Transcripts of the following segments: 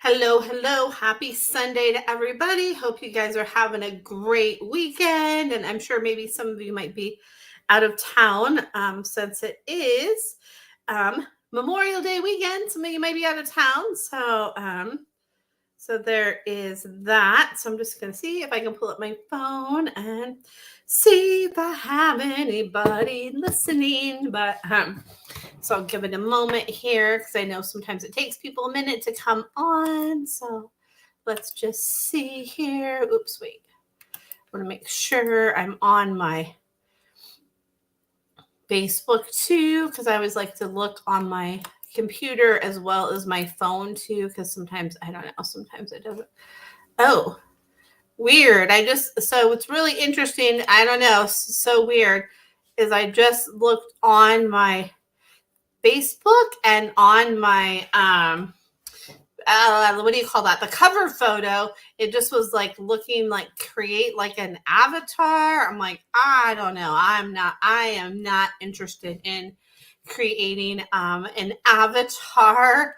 Hello, hello. Happy Sunday to everybody. Hope you guys are having a great weekend. And I'm sure maybe some of you might be out of town since it is Memorial Day weekend. Some of you might be out of town. So there is that. So I'm just going to see if I can pull up my phone and see if I have anybody listening. So I'll give it a moment here because I know sometimes it takes people a minute to come on. So let's just see here. Oops, wait. I want to make sure I'm on my Facebook too, because I always like to look on my computer as well as my phone too, because sometimes I don't know, sometimes it doesn't. Oh, weird. So it's really interesting. I don't know. So weird is I just looked on my Facebook and on my what do you call that? The cover photo. It just was like looking like create like an avatar. I'm like, I don't know. I am not interested in creating an avatar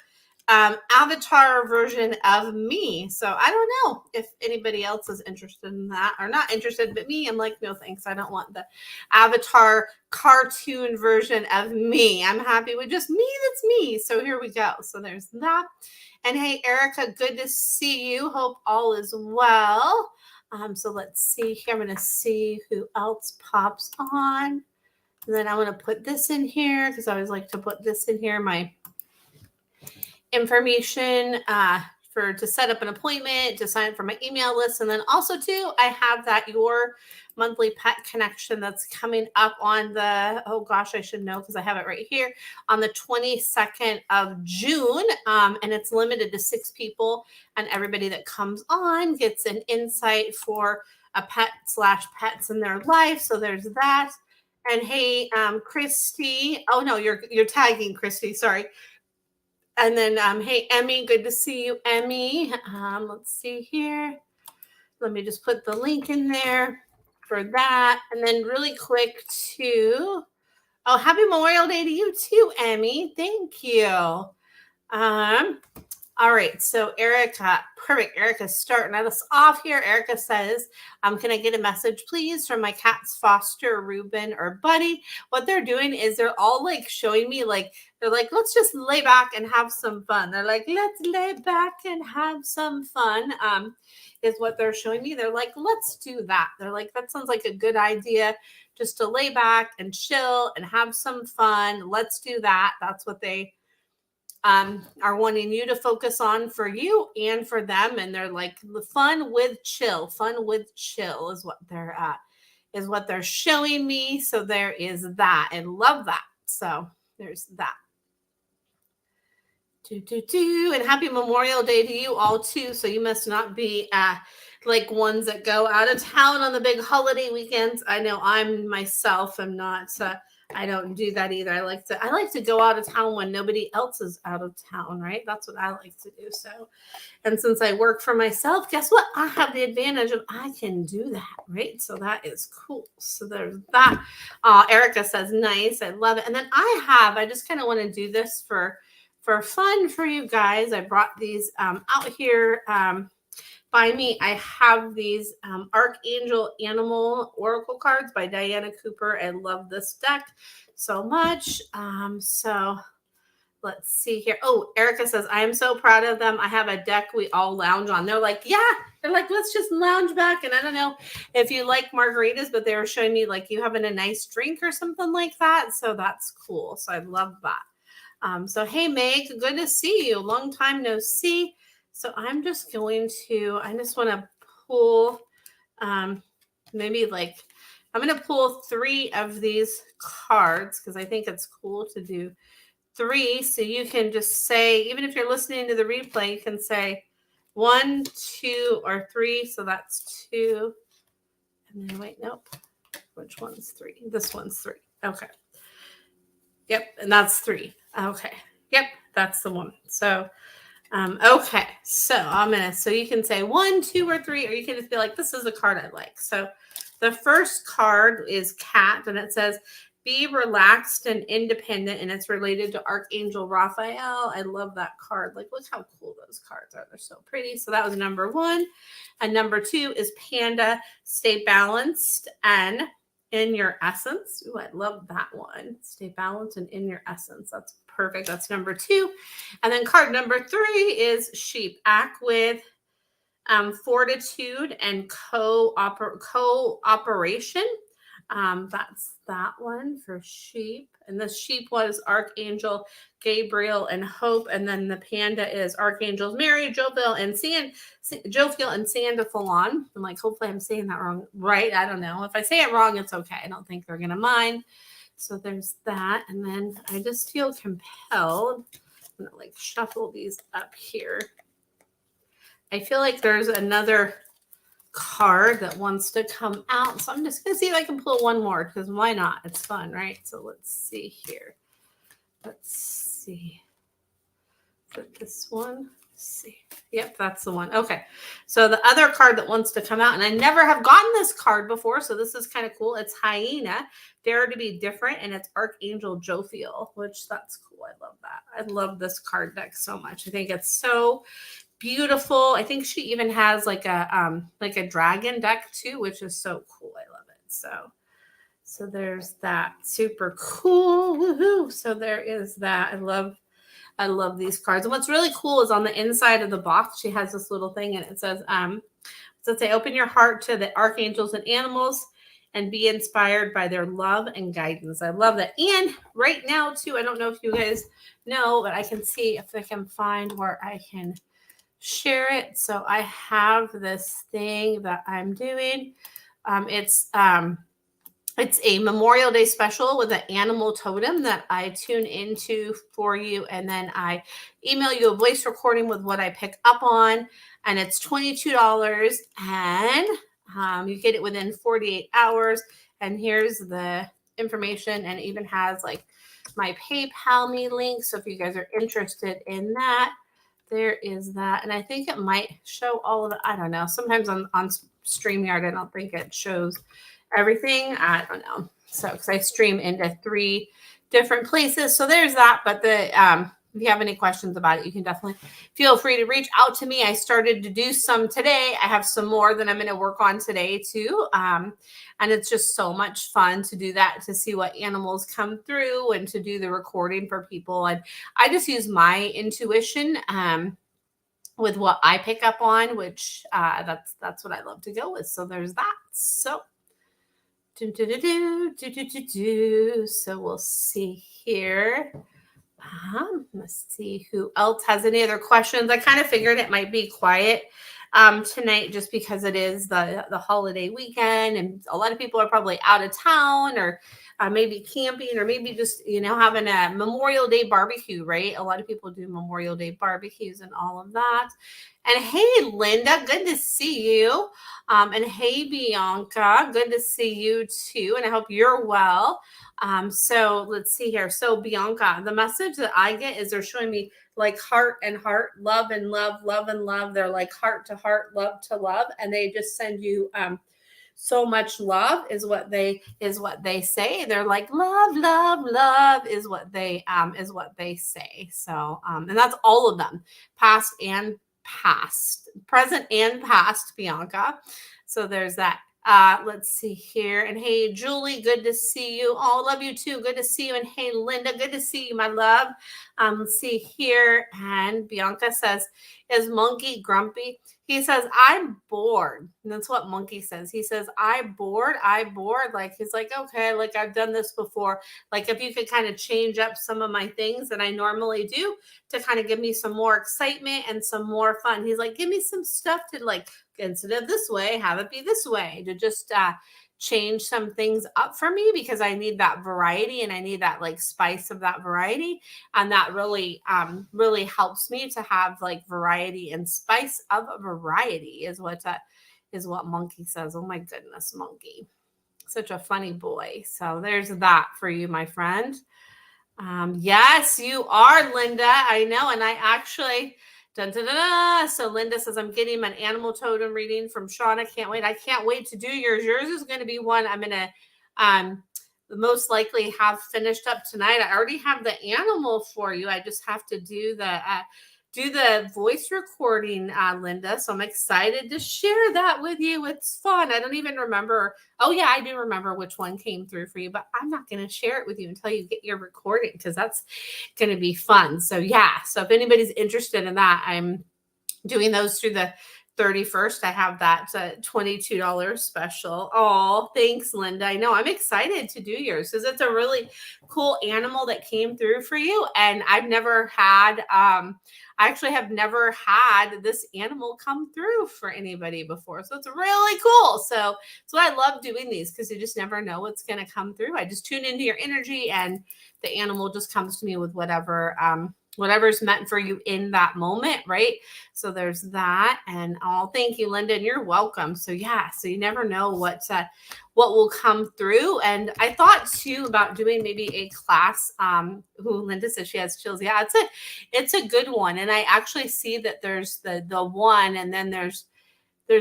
version of me. So I don't know if anybody else is interested in that or not interested, but me, I'm like, no thanks. I don't want the avatar cartoon version of me. I'm happy with just me. That's me. So here we go. So there's that. And hey, Erica, good to see you. Hope all is well. So let's see here. I'm going to see who else pops on. And then I want to put this in here because I always like to put this in here, my information to set up an appointment, to sign up for my email list. And then also too, I have that Your Monthly Pet Connection that's coming up on the, oh gosh, I should know because I have it right here, on the 22nd of June. And it's limited to 6 people, and everybody that comes on gets an insight for a pet/pets in their life. So there's that. And hey, Christy, oh no, you're tagging Christy, sorry. And then, hey, Emmy, good to see you, Emmy. Let's see here. Let me just put the link in there for that. And then really quick too. Oh, happy Memorial Day to you too, Emmy. Thank you. All right, so Erica, perfect. Erica's starting us off here. Erica says, can I get a message, please, from my cat's foster, Ruben or Buddy? What they're doing is they're all like showing me, like, they're like, let's just lay back and have some fun. They're like, let's lay back and have some fun, is what they're showing me. They're like, let's do that. They're like, that sounds like a good idea, just to lay back and chill and have some fun. Let's do that. That's what they are wanting you to focus on for you and for them. And they're like, the fun with chill is what they're showing me. So there is that, and love that. So there's that. And happy Memorial Day to you all too. So you must not be like ones that go out of town on the big holiday weekends. I know I'm myself am not. I don't do that either. I like to go out of town when nobody else is out of town, right? That's what I like to do. So, and since I work for myself, guess what? I have the advantage of I can do that, right? So that is cool. So there's that. Erica says, nice. I love it. And then I just kind of want to do this for fun for you guys. I brought these out here by me. I have these Archangel Animal Oracle cards by Diana Cooper. I love this deck so much. So let's see here. Oh, Erica says, I am so proud of them. I have a deck we all lounge on. They're like, let's just lounge back. And I don't know if you like margaritas, but they were showing me like you having a nice drink or something like that. So that's cool. So I love that. So hey, Meg, good to see you. Long time no see. So I just want to pull, maybe like, I'm going to pull 3 of these cards because I think it's cool to do 3. So you can just say, even if you're listening to the replay, you can say 1, 2, or 3. So that's 2. And then wait, nope. Which one's 3? This one's 3. Okay. Yep. And that's 3. Okay. Yep. That's the one. So okay, so you can say 1, 2, or 3, or you can just be like, this is a card I like. So the first card is cat, and it says, Be relaxed and independent, and it's related to Archangel Raphael. I love that card. Like, look how cool those cards are. They're so pretty. So that was number 1. And number 2 is Panda. Stay balanced and in your essence. Ooh, I love that one. Stay balanced and in your essence. That's perfect. That's number 2. And then card number 3 is Sheep. Act with fortitude and cooperation. That's that one for Sheep. And the Sheep was Archangel Gabriel and Hope. And then the Panda is Archangels Mary, Jophiel, and Sandalphon. I'm like, hopefully I'm saying that wrong. Right? I don't know. If I say it wrong, it's okay. I don't think they're going to mind. So there's that. And then I just feel compelled. I'm going to like shuffle these up here. I feel like there's another card that wants to come out. So I'm just going to see if I can pull one more, because why not? It's fun, right? So let's see here. Let's see. Is it this one? Let's see. Yep, that's the one. Okay. So the other card that wants to come out, and I never have gotten this card before, so this is kind of cool. It's Hyena, Dare to be Different, and it's Archangel Jophiel, which that's cool. I love that. I love this card deck so much. I think it's so beautiful. I think she even has like a dragon deck too, which is so cool. I love it. So there's that. Super cool. Woohoo. So there is that. I love these cards. And what's really cool is on the inside of the box, she has this little thing, and it says, say, open your heart to the archangels and animals and be inspired by their love and guidance. I love that. And right now too, I don't know if you guys know, but I can see if I can find where I can share it. So I have this thing that I'm doing. It's a Memorial Day special with an animal totem that I tune into for you. And then I email you a voice recording with what I pick up on. And it's $22. And you get it within 48 hours. And here's the information. And it even has like my PayPal me link. So if you guys are interested in that, there is that. And I think it might show all of it. I don't know. Sometimes on StreamYard, I don't think it shows everything. I don't know. So, because I stream into 3 different places. So there's that. But if you have any questions about it, you can definitely feel free to reach out to me. I started to do some today. I have some more that I'm going to work on today too. And it's just so much fun to do that, to see what animals come through and to do the recording for people. And I just use my intuition with what I pick up on, which that's what I love to go with. So there's that. So so we'll see here. Let's see who else has any other questions. I kind of figured it might be quiet tonight, just because it is the holiday weekend, and a lot of people are probably out of town, or maybe camping, or maybe just having a Memorial Day barbecue, right? A lot of people do Memorial Day barbecues and all of that. And hey, Linda, good to see you. And hey, Bianca, good to see you too. And I hope you're well. So let's see here. So Bianca, the message that I get is they're showing me like heart and heart, love and love, love and love. They're like heart to heart, love to love. And they just send you so much love is what they say. They're like love, love, love is what they say. So and that's all of them, past, present and past, Bianca. So there's that. Let's see here. And hey, Julie, good to see you. Oh, love you too. Good to see you. And hey, Linda, good to see you, my love. Let's see here. And Bianca says, is Monkey grumpy? He says, I'm bored. And that's what Monkey says. He says, I bored. Like, he's like, okay, like I've done this before. Like, if you could kind of change up some of my things that I normally do to kind of give me some more excitement and some more fun. He's like, give me some stuff to, like, instead of this way, have it be this way, to just change some things up for me, because I need that variety, and I need that like spice of that variety. And that really helps me to have like variety and spice of a variety is what Monkey says. Oh my goodness, Monkey. Such a funny boy. So there's that for you, my friend. Yes, you are, Linda. I know. And I actually, so Linda says, I'm getting an animal totem reading from Sean. I can't wait. I can't wait to do yours. Yours is going to be one I'm going to most likely have finished up tonight. I already have the animal for you. I just have to do the voice recording, Linda. So I'm excited to share that with you. It's fun. I don't even remember. Oh yeah, I do remember which one came through for you, but I'm not going to share it with you until you get your recording because that's going to be fun. So yeah. So if anybody's interested in that, I'm doing those through the 31st. I have that $22 special. Oh, thanks, Linda. I know I'm excited to do yours because it's a really cool animal that came through for you. And I've never had, I actually have never had this animal come through for anybody before. So it's really cool. So I love doing these because you just never know what's going to come through. I just tune into your energy and the animal just comes to me with whatever's meant for you in that moment, right? So there's that. And thank you, Linda, and you're welcome. So yeah, so you never know what will come through. And I thought too about doing maybe a class. Who Linda says she has chills. Yeah, it's a good one. And I actually see that there's the one, and then there's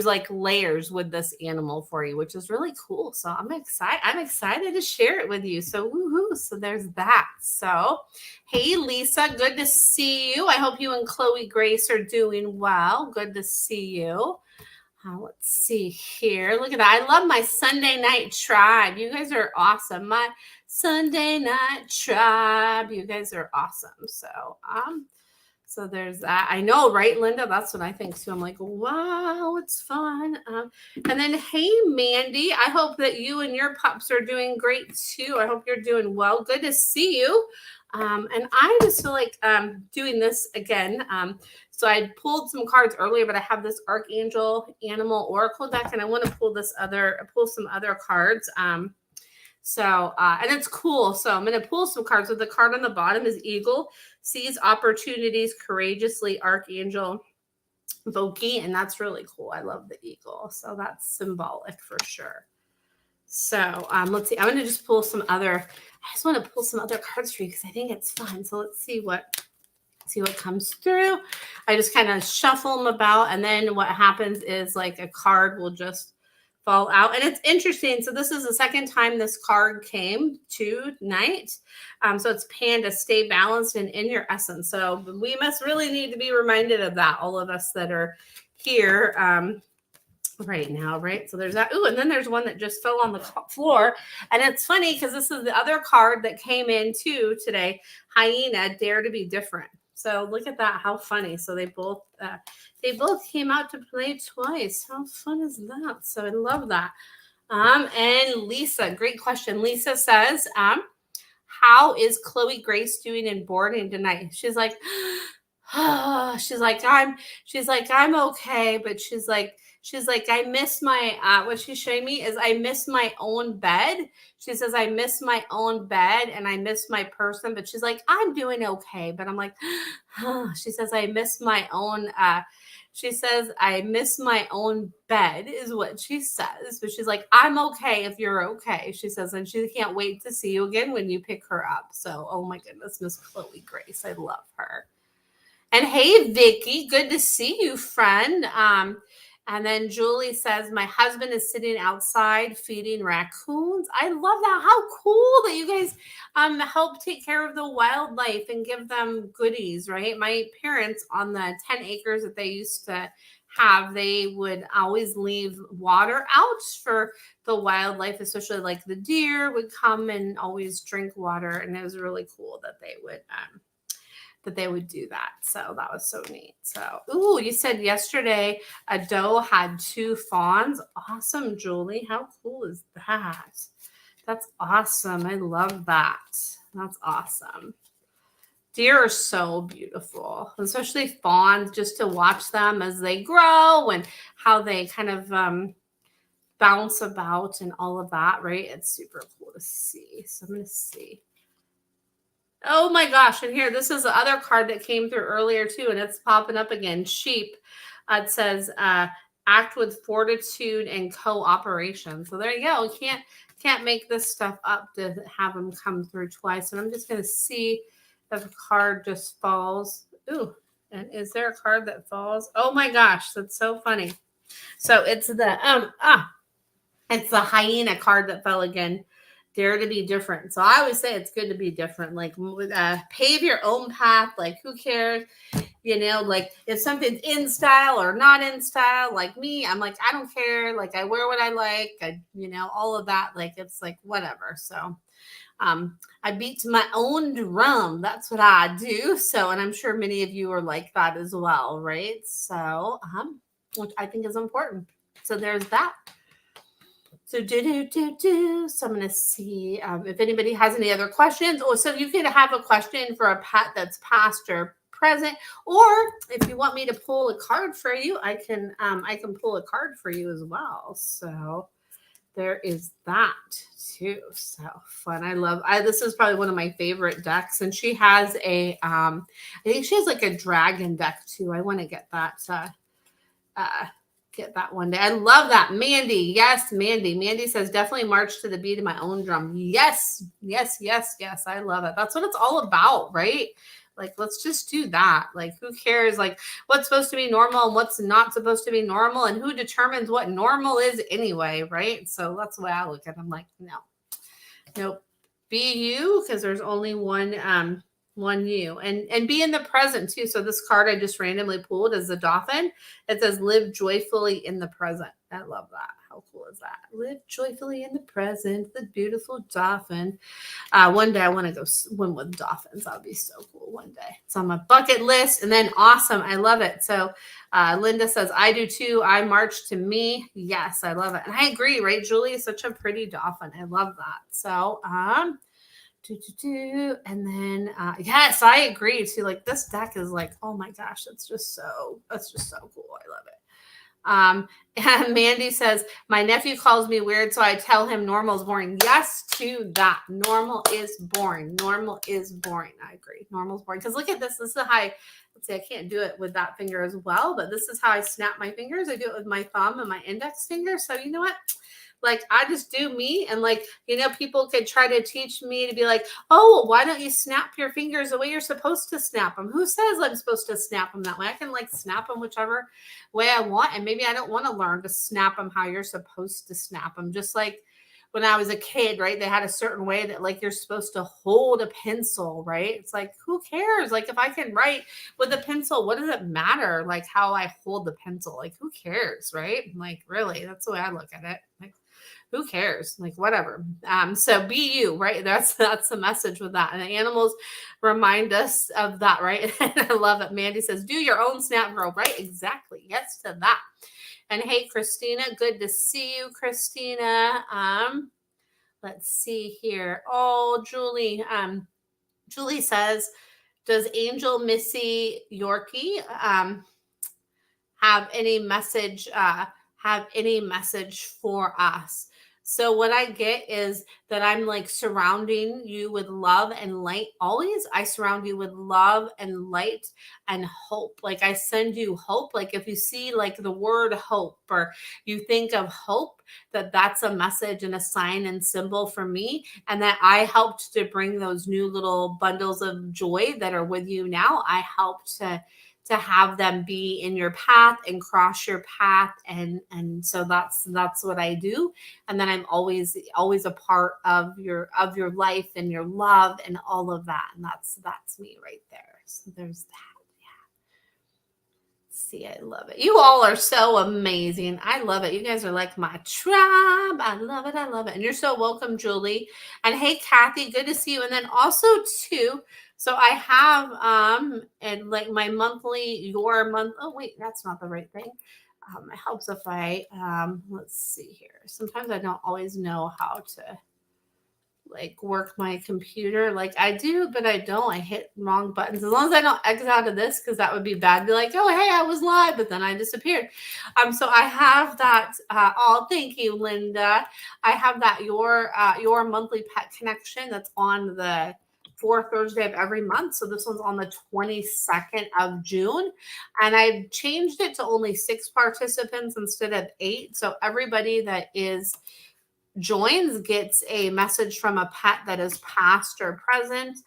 like layers with this animal for you, which is really cool. So I'm excited to share it with you. So woohoo. So there's that. So hey, Lisa, good to see you. I hope you and Chloe Grace are doing well. Good to see you. Let's see here. Look at that. I love my Sunday night tribe. You guys are awesome. My Sunday night tribe. You guys are awesome. So there's that. I know, right, Linda? That's what I think too. I'm like, wow, it's fun. And then, hey, Mandy, I hope that you and your pups are doing great too. I hope you're doing well. Good to see you. And I just feel like doing this again. So I pulled some cards earlier, but I have this Archangel Animal Oracle deck, and I want to pull some other cards. And it's cool. So I'm going to pull some cards. So the card on the bottom is Eagle, sees opportunities courageously, Archangel Voki, and that's really cool. I love the eagle. So that's symbolic for sure. So let's see. I'm going to just pull some other. I just want to pull some other cards for you because I think it's fun. So let's see what comes through. I just kind of shuffle them about, and then what happens is like a card will just fall out. And it's interesting. So this is the second time this card came tonight. So it's Panda, stay balanced and in your essence. So we must really need to be reminded of that, all of us that are here right now, right? So there's that. Ooh, and then there's one that just fell on the floor. And it's funny because this is the other card that came in too today. Hyena, dare to be different. So look at that. How funny. So they both came out to play twice. How fun is that? So I love that. And Lisa, great question. Lisa says, how is Chloe Grace doing in boarding tonight? She's like, I'm okay, but she's like, I miss my, what she's showing me is I miss my own bed. She says, I miss my own bed and I miss my person, but she's like, I'm doing okay. But I'm like, she says, I miss my own, she says, I miss my own bed is what she says. But she's like, I'm okay if you're okay. She says, and she can't wait to see you again when you pick her up. So, oh my goodness, Miss Chloe Grace. I love her. And hey, Vicky, good to see you, friend. And then Julie says, my husband is sitting outside feeding raccoons. I love that. How cool that you guys help take care of the wildlife and give them goodies, right? My parents on the 10 acres that they used to have, they would always leave water out for the wildlife, especially like the deer would come and always drink water. And it was really cool that they would do that. So that was so neat. So, ooh, you said yesterday a doe had 2 fawns. Awesome, Julie. How cool is that? That's awesome. I love that. That's awesome. Deer are so beautiful, especially fawns, just to watch them as they grow and how they kind of bounce about and all of that, right? It's super cool to see. So I'm going to see. Oh my gosh. And here, this is the other card that came through earlier too, and it's popping up again. Sheep. It says, act with fortitude and cooperation. So there you go. You can't make this stuff up to have them come through twice. And I'm just going to see if a card just falls. Ooh, and is there a card that falls? Oh my gosh. That's so funny. So it's the, it's the hyena card that fell again. Dare to be different. So I always say it's good to be different. Like pave your own path. Like who cares? Like if something's in style or not in style, like me, I'm like, I don't care. Like I wear what I like. All of that. Like it's like whatever. So I beat to my own drum. That's what I do. So, and I'm sure many of you are like that as well, right? So, which I think is important. So there's that. So So I'm gonna see if anybody has any other questions. Or so you can have a question for a pet that's past or present, or if you want me to pull a card for you, I can pull a card for you as well. So there is that too. So fun. This is probably one of my favorite decks. And she has I think she has like a dragon deck too. I want to get that one day. I love that. Mandy. Yes, Mandy. Mandy says definitely march to the beat of my own drum. Yes, yes, yes, yes. I love it. That's what it's all about, right? Like, let's just do that. Like, who cares? Like, what's supposed to be normal and what's not supposed to be normal, and who determines what normal is anyway, right? So that's the way I look at it. I'm like, nope. Be you, because there's only one you, and be in the present too. So this card I just randomly pulled is the dolphin. It says live joyfully in the present. I love that. How cool is that? Live joyfully in the present. The beautiful dolphin. One day I want to go swim with dolphins. That'll be so cool one day. It's on my bucket list. And then awesome. I love it. So Linda says, I do too. I march to me. Yes, I love it. And I agree, right? Julie is such a pretty dolphin. I love that. So and then yes, I agree too. Like this deck is like, oh my gosh, that's just so cool. I love it. And Mandy says, my nephew calls me weird, so I tell him normal is boring. Yes to that. Normal is boring. Normal is boring. I agree. Normal is boring. Because look at this. This is how let's see, I can't do it with that finger as well, but this is how I snap my fingers. I do it with my thumb and my index finger. So you know what? Like, I just do me. And like, people could try to teach me to be like, oh, why don't you snap your fingers the way you're supposed to snap them? Who says I'm supposed to snap them that way? I can like snap them whichever way I want. And maybe I don't want to learn to snap them how you're supposed to snap them. Just like when I was a kid, right? They had a certain way that like you're supposed to hold a pencil, right? It's like, who cares? Like if I can write with a pencil, what does it matter? Like how I hold the pencil? Like who cares, right? Like really, that's the way I look at it. Like, who cares? Like whatever. So be you, right? That's the message with that. And the animals remind us of that, right? And I love it. Mandy says, do your own snap girl, right? Exactly. Yes to that. And hey, Christina, good to see you, Christina. Let's see here. Oh, Julie. Julie says, does Angel Missy Yorkie have any message for us? So what I get is that I'm like surrounding you with love and light. Always I surround you with love and light and hope. Like I send you hope. Like if you see like the word hope or you think of hope, that's a message and a sign and symbol for me. And that I helped to bring those new little bundles of joy that are with you now. I helped to have them be in your path and cross your path. And so that's what I do. And then I'm always a part of your life and your love and all of that. And that's me right there. So there's that. Yeah. See, I love it. You all are so amazing. I love it. You guys are like my tribe. I love it. I love it. And you're so welcome, Julie. And hey, Kathy, good to see you. And then also too, so I have and like my monthly, oh wait, that's not the right thing. It helps if I let's see here. Sometimes I don't always know how to like work my computer. Like I do, but I don't. I hit wrong buttons. As long as I don't exit out of this, because that would be bad. Be like, oh hey, I was live, but then I disappeared. So I have that. Oh, thank you, Linda. I have that your monthly pet connection that's on the fourth Thursday of every month. So this one's on the 22nd of June. And I changed it to only 6 participants instead of 8. So everybody that joins gets a message from a pet that is past or present,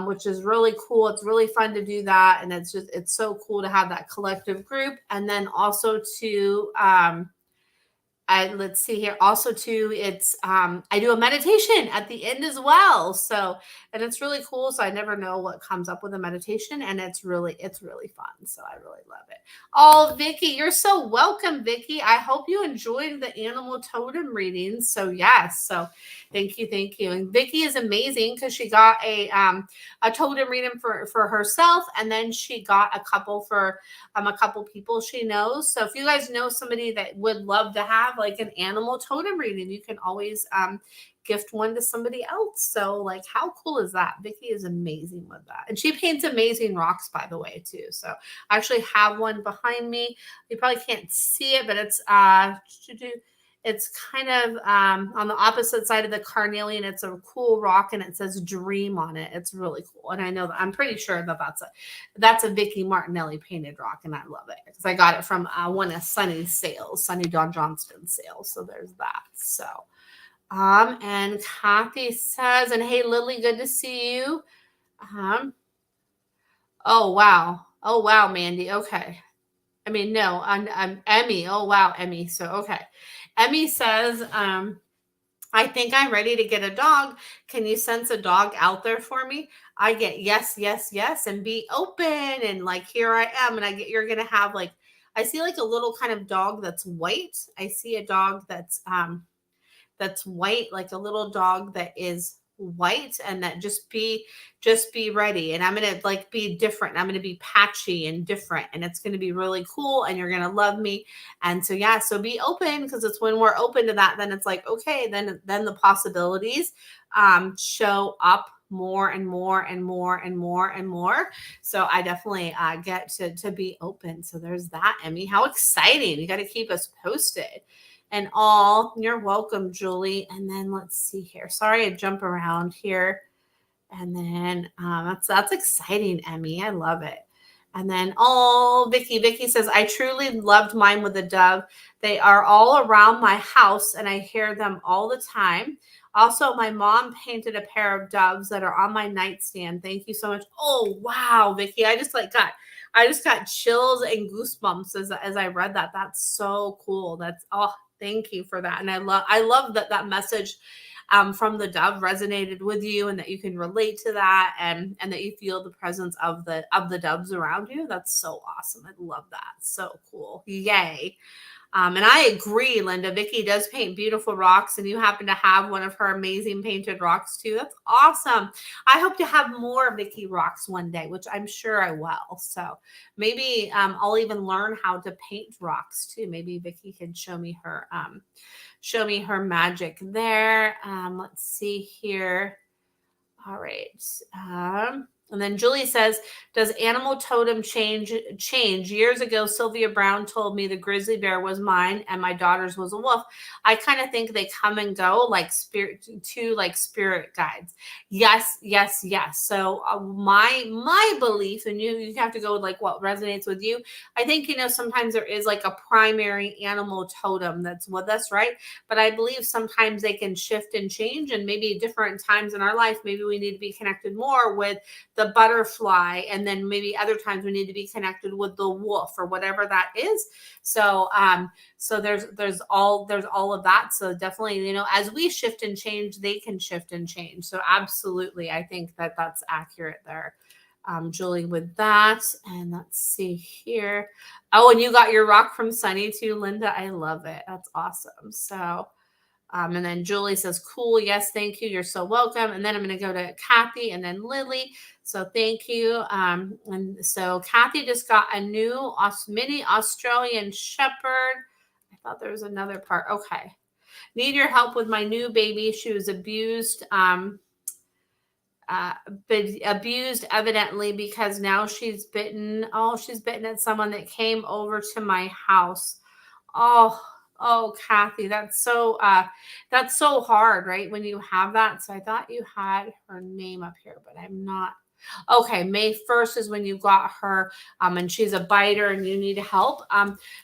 which is really cool. It's really fun to do that. And it's so cool to have that collective group. And then also to let's see here. Also, too, it's I do a meditation at the end as well. So, and it's really cool. So I never know what comes up with a meditation, and it's really fun. So I really love it. Oh, Vicky, you're so welcome, Vicky. I hope you enjoyed the animal totem readings. So yes, so thank you, thank you. And Vicky is amazing because she got a totem reading for herself, and then she got a couple people she knows. So if you guys know somebody that would love to have like an animal totem reading, you can always gift one to somebody else. So like how cool is that? Vicky is amazing with that. And she paints amazing rocks, by the way, too. So I actually have one behind me. You probably can't see it, but it's kind of on the opposite side of the carnelian. It's a cool rock, and it says "dream" on it. It's really cool, and I know that I'm pretty sure that that's a Vicky Martinelli painted rock, and I love it because I got it from one of Sunny's sales, Sunny Dawn Johnston's sales. So there's that. So, and Kathy says, and hey, Lily, good to see you. Oh wow, Mandy. Okay. I mean, no, I'm Emmy. Oh wow, Emmy. So okay. Emmy says, I think I'm ready to get a dog. Can you sense a dog out there for me? I get yes, yes, yes, and be open. And like, here I am. And I get, you're going to have like, I see like a little kind of dog that's white. I see a dog that's white, like a little dog that is white, and that just be ready. And I'm gonna like be different. I'm gonna be patchy and different, and it's gonna be really cool, and you're gonna love me. And so yeah, so be open, because it's when we're open to that, then it's like, okay, then the possibilities show up more and more and more and more and more. So I definitely get to be open. So there's that, Emmy. How exciting. You got to keep us posted. And all, you're welcome, Julie. And then let's see here. Sorry, I jump around here. And then that's exciting, Emmy. I love it. And then Vicky says, I truly loved mine with a dove. They are all around my house, and I hear them all the time. Also, my mom painted a pair of doves that are on my nightstand. Thank you so much. Oh wow, Vicky, I just got chills and goosebumps as I read that. That's so cool. Thank you for that. And I love that message from the dove resonated with you, and that you can relate to that, and that you feel the presence of the doves around you. That's so awesome. I love that. So cool. Yay. And I agree, Linda. Vicky does paint beautiful rocks, and you happen to have one of her amazing painted rocks too. That's awesome. I hope to have more Vicky rocks one day, which I'm sure I will. So maybe I'll even learn how to paint rocks too. Maybe Vicky can show me her magic there. Let's see here. All right. And then Julie says, does animal totem change? Years ago, Sylvia Brown told me the grizzly bear was mine and my daughter's was a wolf. I kind of think they come and go like spirit guides. Yes, yes, yes. So my belief, and you have to go with like what resonates with you. I think, sometimes there is like a primary animal totem that's with us, right? But I believe sometimes they can shift and change, and maybe different times in our life, maybe we need to be connected more with the butterfly, and then maybe other times we need to be connected with the wolf or whatever that is. So so there's all of that. So definitely, as we shift and change, they can shift and change. So absolutely, I think that's accurate there, Julie, with that. And let's see here. Oh, and you got your rock from Sunny too, Linda. I love it. That's awesome. So and then Julie says, cool. Yes, thank you. You're so welcome. And then I'm going to go to Kathy and then Lily. So thank you. And so Kathy just got a new mini Australian Shepherd. I thought there was another part. Okay. Need your help with my new baby. She was abused. Abused evidently, because now she's bitten. Oh, she's bitten at someone that came over to my house. Oh, Kathy, that's so hard, right? When you have that. So I thought you had her name up here, but I'm not. Okay, May 1st is when you got her, and she's a biter and you need help.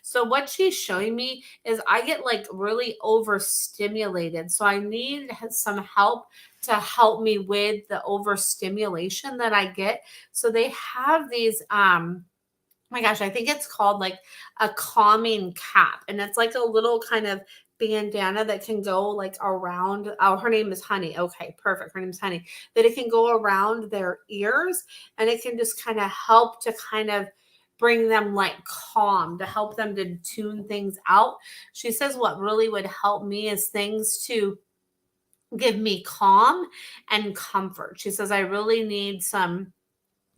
So what she's showing me is I get like really overstimulated. So I need some help to help me with the overstimulation that I get. So they have these, my gosh, I think it's called like a calming cap. And it's like a little kind of bandana that can go like around. Oh, her name is Honey. Okay, perfect. Her name is Honey. That it can go around their ears, and it can just kind of help to kind of bring them like calm, to help them to tune things out. She says what really would help me is things to give me calm and comfort. She says I really need some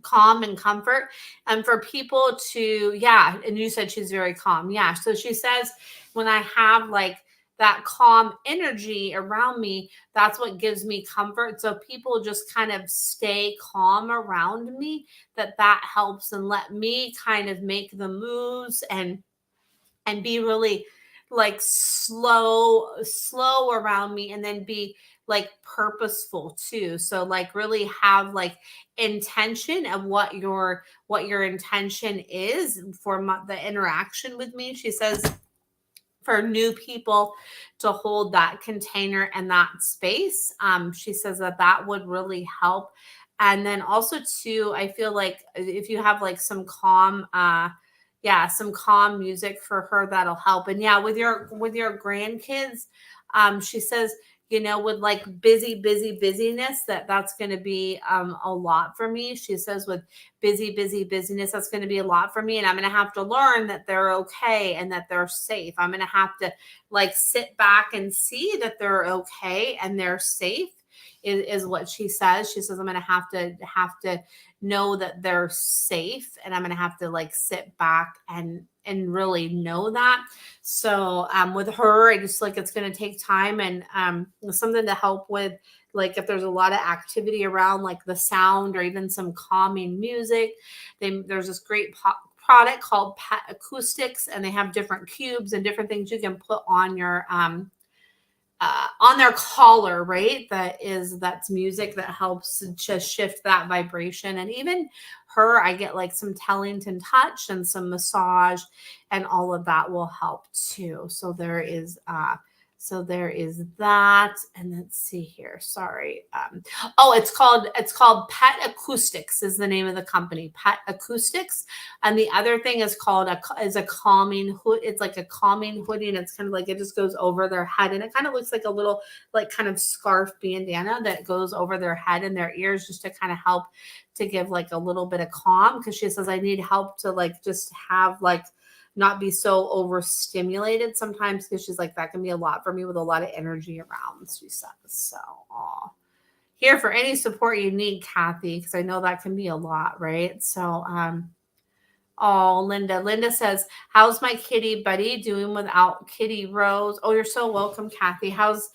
calm and comfort, and for people to, yeah, and you said she's very calm. Yeah, so she says when I have like that calm energy around me, that's what gives me comfort. So people just kind of stay calm around me, that helps, and let me kind of make the moves and be really like slow around me, and then be like purposeful too. So like really have like intention of what your intention is for the interaction with me. She says for new people to hold that container and that space, she says that would really help. And then also too, I feel like if you have like some calm yeah, some calm music for her, that'll help. And yeah, with your grandkids, she says, with like busyness, that's going to be a lot for me. She says with busyness, that's going to be a lot for me, and I'm going to have to learn that they're okay and that they're safe. I'm going to have to like sit back and see that they're okay and they're safe, is what she says. She says I'm going to have to know that they're safe, and I'm going to have to like sit back and really know that. So with her, I just like it's going to take time, and something to help with like if there's a lot of activity around like the sound or even some calming music. There's this great product called Pet Acoustics, and they have different cubes and different things you can put on their collar, right? That's music that helps just shift that vibration. And even her, I get like some Tellington touch and some massage, and all of that will help too. So there is that. And let's see here. Sorry. It's called Pet Acoustics is the name of the company, Pet Acoustics. And the other thing is called a calming hood. It's like a calming hoodie, and it's kind of like it just goes over their head, and it kind of looks like a little like kind of scarf bandana that goes over their head and their ears, just to kind of help to give like a little bit of calm. Because she says I need help to like just have like not be so overstimulated sometimes, because she's like that can be a lot for me with a lot of energy around, she says. So here for any support you need, Kathy, because I know that can be a lot, right? So Linda says, how's my kitty Buddy doing without Kitty Rose? Oh, you're so welcome, Kathy. How's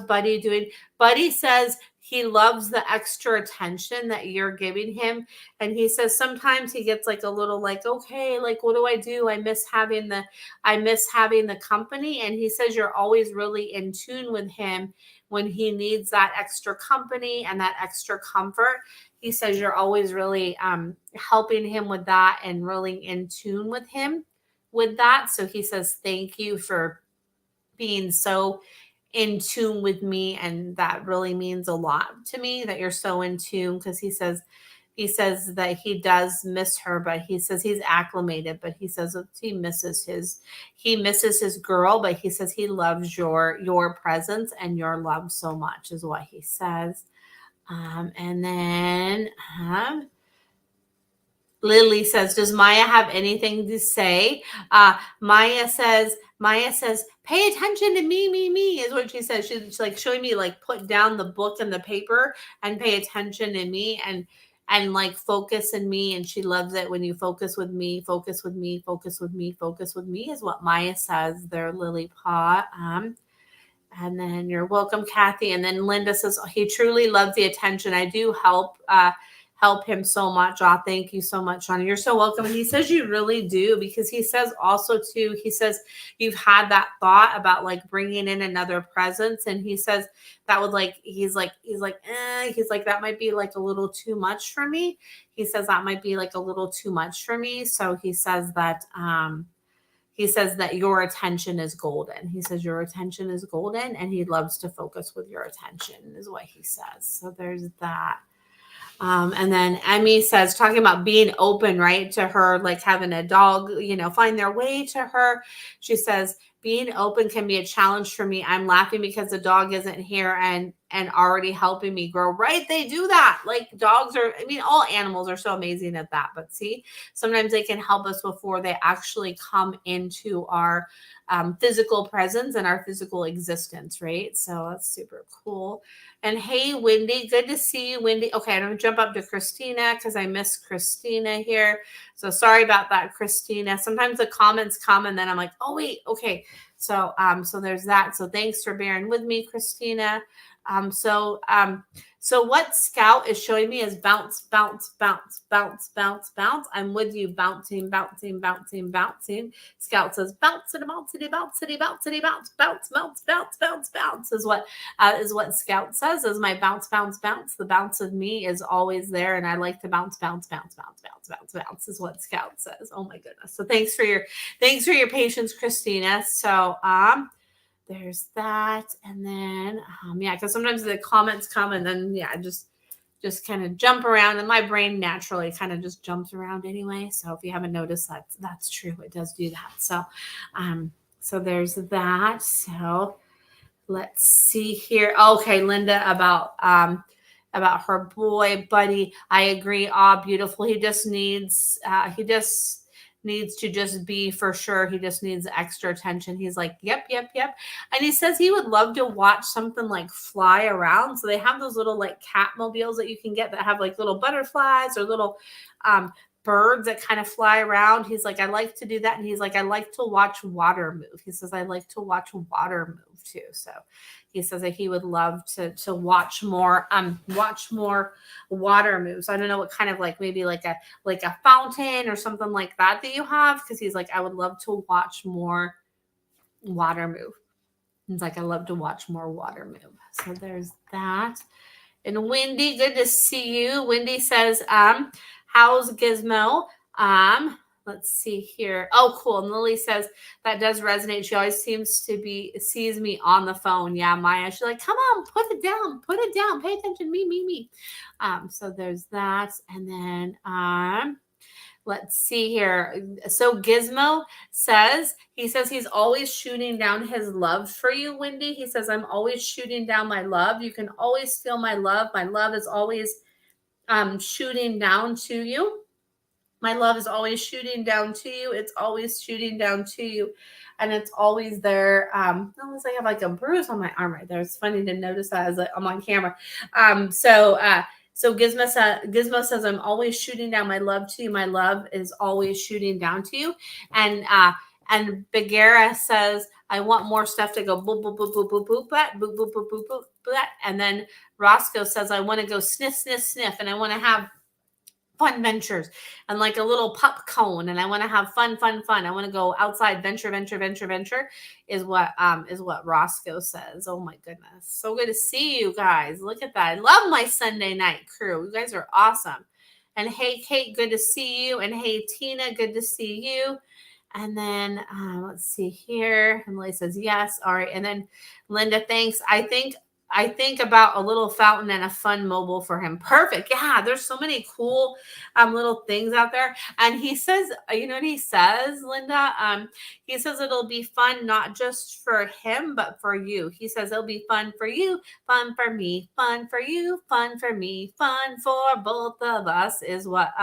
Buddy doing? Buddy says he loves the extra attention that you're giving him. And he says sometimes he gets like a little like, okay, like what do I do? I miss having the company. And he says you're always really in tune with him when he needs that extra company and that extra comfort. He says you're always really helping him with that and really in tune with him with that. So he says, thank you for being so in tune with me. And that really means a lot to me that you're so in tune, because he says that he does miss her, but he says he's acclimated, but he says he misses his girl, but he says he loves your presence and your love so much, is what he says. And then Lily says, does Maya have anything to say? Maya says, pay attention to me is what she says. She's like showing me like put down the book and the paper and pay attention to me and like focus in me. And she loves it when you focus with me is what Maya says there, Lily Pot. And then you're welcome, Kathy. And then Linda says, he truly loves the attention. I do help him so much. Thank you so much, Shauna. You're so welcome. And he says you really do, because he says also too, he says you've had that thought about like bringing in another presence. And he says that would like, he's like, that might be like a little too much for me. He says that might be like a little too much for me. So he says that, your attention is golden. He says your attention is golden, and he loves to focus with your attention, is what he says. So there's that. And then Emmy says, talking about being open, right, to her, like having a dog, find their way to her. She says, being open can be a challenge for me. I'm laughing because the dog isn't here and already helping me grow. Right? They do that. Like dogs are, I mean, all animals are so amazing at that. But see, sometimes they can help us before they actually come into our physical presence and our physical existence, right? So that's super cool. And hey, Wendy, good to see you, Wendy. Okay, I'm gonna jump up to Christina because I miss Christina here. So sorry about that, Christina. Sometimes the comments come and then I'm like, oh wait, okay. So so there's that. So thanks for bearing with me, Christina. So what Scout is showing me is bounce, bounce, bounce, bounce, bounce, bounce. I'm with you, bouncing, bouncing, bouncing, bouncing. Scout says bounce, bounce, bounce, bounce, bounce, bounce, bounce, bounce, bounce, bounce is what Scout says is my bounce, bounce, bounce. The bounce of me is always there, and I like to bounce, bounce, bounce, bounce, bounce, bounce, bounce is what Scout says. Oh my goodness! So thanks for your patience, Christina. So there's that, and then yeah, because sometimes the comments come and then yeah, just kind of jump around, and my brain naturally kind of just jumps around anyway. So if you haven't noticed, that's true, it does do that. So so there's that. So let's see here. Okay, Linda, about her boy Buddy, I agree. Beautiful. He just needs to just be, for sure. He just needs extra attention. He's like, yep, yep, yep. And he says he would love to watch something like fly around. So they have those little like cat mobiles that you can get that have like little butterflies or little birds that kind of fly around. He's like, I like to do that. And he's like, I like to watch water move. He says, I like to watch water move too. So he says that he would love to watch more water moves. I don't know what kind of like, maybe like a fountain or something like that you have. Cause he's like, I would love to watch more water move. He's like, I love to watch more water move. So there's that. And Wendy, good to see you. Wendy says, how's Gizmo? Let's see here. Oh, cool. And Lily says that does resonate. She always sees me on the phone. Yeah, Maya. She's like, come on, put it down, pay attention. Me. So there's that. And then let's see here. So Gizmo says he's always shooting down his love for you, Wendy. He says, I'm always shooting down my love. You can always feel my love. My love is always shooting down to you. My love is always shooting down to you. It's always shooting down to you. And it's always there. Unless I have like a bruise on my arm right there. It's funny to notice that as I'm on camera. So Gizmo says, I'm always shooting down my love to you. My love is always shooting down to you. And Bagheera says, I want more stuff to go boop, boop, boop, boop, boop, boop, boop, boop, boop, boop, boop, boop, boop. And then Roscoe says, I want to go sniff, sniff, sniff. And I want to have fun ventures and like a little pup cone, and I want to have fun. I want to go outside, venture is what Roscoe says. Oh my goodness, so good to see you guys. Look at that. I love my Sunday night crew. You guys are awesome. And hey, Kate, good to see you. And hey, Tina, good to see you. And then let's see here. Emily says yes. All right. And then Linda, thanks. I think about a little fountain and a fun mobile for him. Perfect. Yeah, there's so many cool little things out there. And he says, you know what he says, Linda? He says it'll be fun not just for him, but for you. He says it'll be fun for you, fun for me, fun for you, fun for me, fun for both of us is what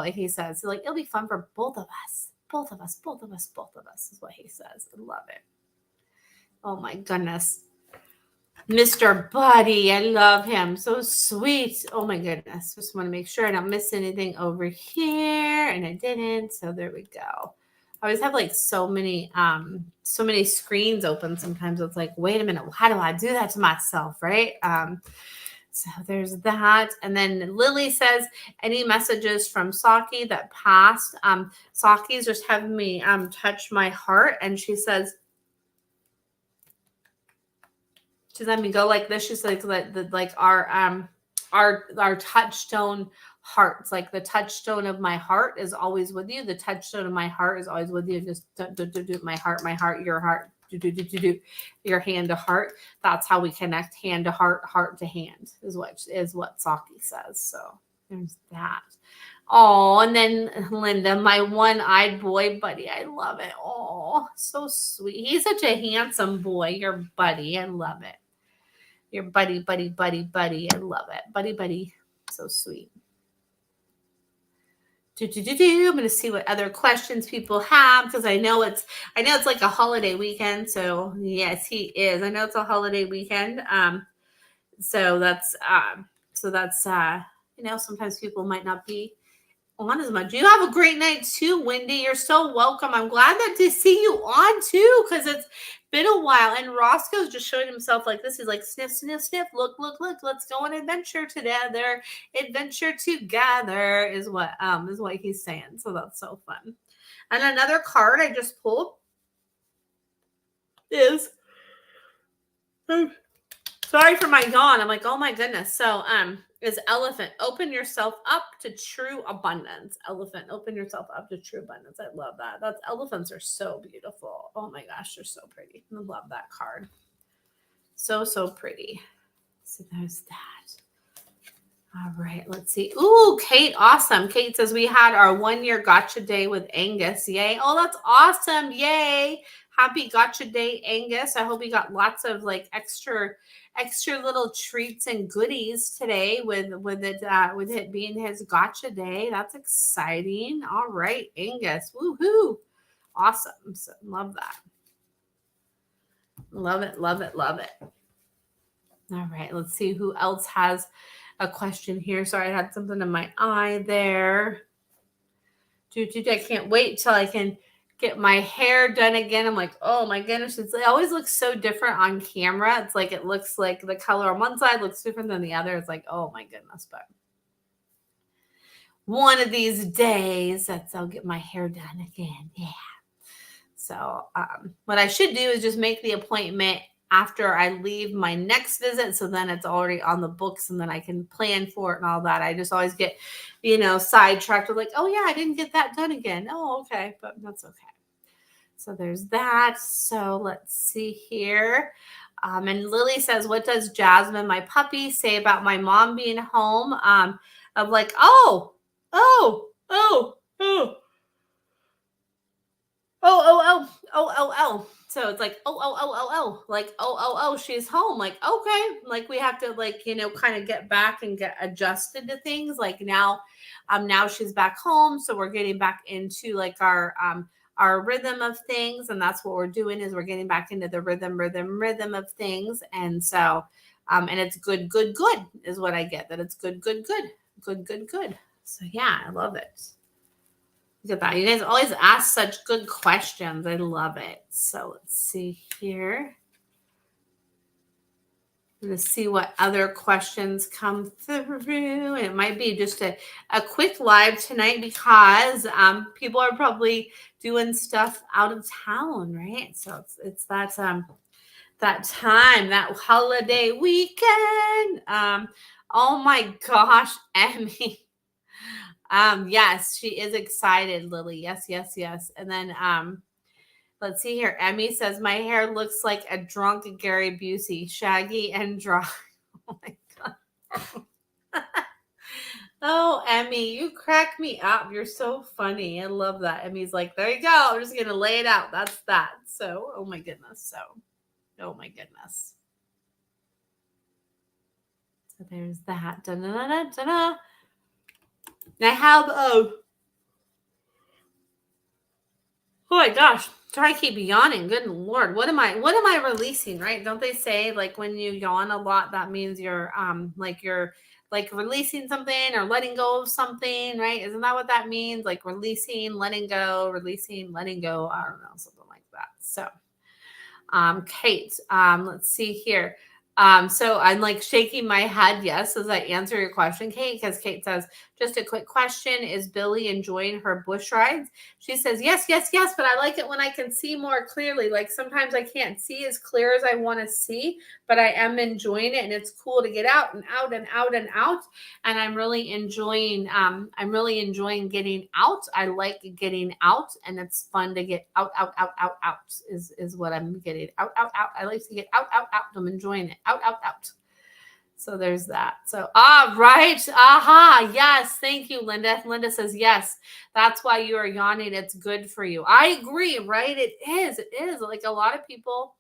he says. So like it'll be fun for both of us. Both of us is what he says. I love it. Oh my goodness. Mr. Buddy, I love him. So sweet. Oh my goodness. Just want to make sure I don't miss anything over here. And I didn't. So there we go. I always have like so many screens open. Sometimes it's like, wait a minute, how do I do that to myself? Right. So there's that. And then Lily says, any messages from Saki that passed? Saki's just having me touch my heart. And she says, she's letting me go like this. She's like our touchstone hearts, like the touchstone of my heart is always with you. The touchstone of my heart is always with you. Just do my heart, your heart, do your hand to heart. That's how we connect, hand to heart to hand is what Saki says. So there's that. Oh, and then Linda, my one-eyed boy buddy. I love it. Oh, so sweet. He's such a handsome boy. Your buddy. I love it. Your buddy, buddy, buddy, buddy. I love it. Buddy, buddy. So sweet. I'm going to see what other questions people have because I know it's like a holiday weekend. So yes, he is. I know it's a holiday weekend. So that's sometimes people might not be on as much. You have a great night too, Wendy. You're so welcome. I'm glad that to see you on too because it's been a while. And Roscoe's just showing himself like this. He's like sniff, sniff, sniff. Look, look, look. Let's go on adventure together. Adventure together is what he's saying. So that's so fun. And another card I just pulled is sorry for my yawn. I'm like, oh my goodness. So is elephant. Open yourself up to true abundance. Elephant, open yourself up to true abundance. I love that. That's elephants are so beautiful. Oh my gosh, they're so pretty. I love that card. So pretty. So there's that. All right, let's see. Ooh, Kate, awesome. Kate says we had our 1 year gotcha day with Angus. Yay. Oh, that's awesome. Yay. Happy gotcha day, Angus. I hope you got lots of like extra little treats and goodies today with it being his gotcha day. That's exciting. All right, Angus. Woohoo. Awesome. So love that. Love it, love it, love it. All right, let's see who else has a question here. Sorry, I had something in my eye there. I can't wait till I can get my hair done again. I'm like, oh my goodness, it always looks so different on camera. It's like it looks like the color on one side looks different than the other. It's like, oh my goodness. But one of these days, I'll get my hair done again. Yeah. So what I should do is just make the appointment after I leave my next visit. So then it's already on the books and then I can plan for it and all that. I just always get, sidetracked with like, oh yeah, I didn't get that done again. Oh, okay. But that's okay. So there's that. So let's see here. And Lily says, what does Jasmine, my puppy, say about my mom being home? Of like, oh. So it's like, like, she's home. Like, okay. Like we have to kind of get back and get adjusted to things. Like now she's back home. So we're getting back into like our rhythm of things. And that's what we're doing is we're getting back into the rhythm of things. And so, and it's good is what I get, that it's good. So yeah, I love it. Look at that. You guys always ask such good questions. I love it. So let's see here. I'm going to see what other questions come through. And it might be just a quick live tonight because people are probably doing stuff out of town, right? So it's that time, that holiday weekend. Oh my gosh, Emmy. Yes, she is excited, Lily. Yes. And then let's see here. Emmy says my hair looks like a drunk Gary Busey, shaggy and dry. Oh my god. Oh, Emmy, you crack me up. You're so funny. I love that. Emmy's like, there you go. I'm just gonna lay it out. That's that. So, oh my goodness. So there's that. Da-da-da-da-da. I have oh my gosh, sorry, I keep yawning. Good Lord, what am I releasing? Right? Don't they say like when you yawn a lot, that means you're releasing something or letting go of something, right? Isn't that what that means? Like releasing, letting go. I don't know, something like that. So, Kate, let's see here. So I'm like shaking my head yes as I answer your question, Kate, because Kate says, just a quick question. Is Billy enjoying her bush rides? She says, yes, but I like it when I can see more clearly. Like sometimes I can't see as clear as I want to see, but I am enjoying it and it's cool to get out and out and out and out. And I'm really enjoying getting out. I like getting out and it's fun to get out is what I'm getting. Out. I like to get out. I'm enjoying it. Out. So there's that. So, right. Aha. Yes. Thank you, Linda. Linda says, yes, that's why you are yawning. It's good for you. I agree, right? It is. It is. Like a lot of people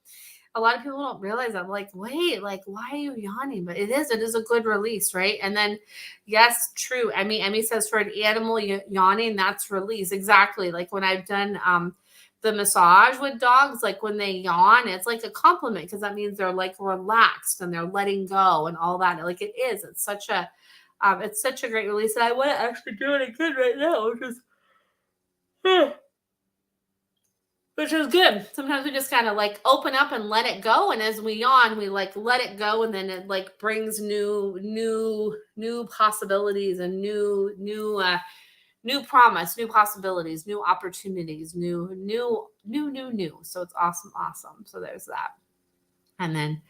don't realize that. I'm like, wait, like, why are you yawning? But it is a good release, right? And then, yes, true. Emmy says for an animal yawning, that's release. Exactly. Like when I've done, the massage with dogs, like when they yawn, it's like a compliment because that means they're like relaxed and they're letting go and all that. Like it is. It's such a great release. And I want to actually do it again right now, which is good. Sometimes we just kind of like open up and let it go. And as we yawn, we like let it go. And then it like brings new possibilities and new promise, new possibilities, new opportunities, new. So it's awesome, awesome. So there's that. And then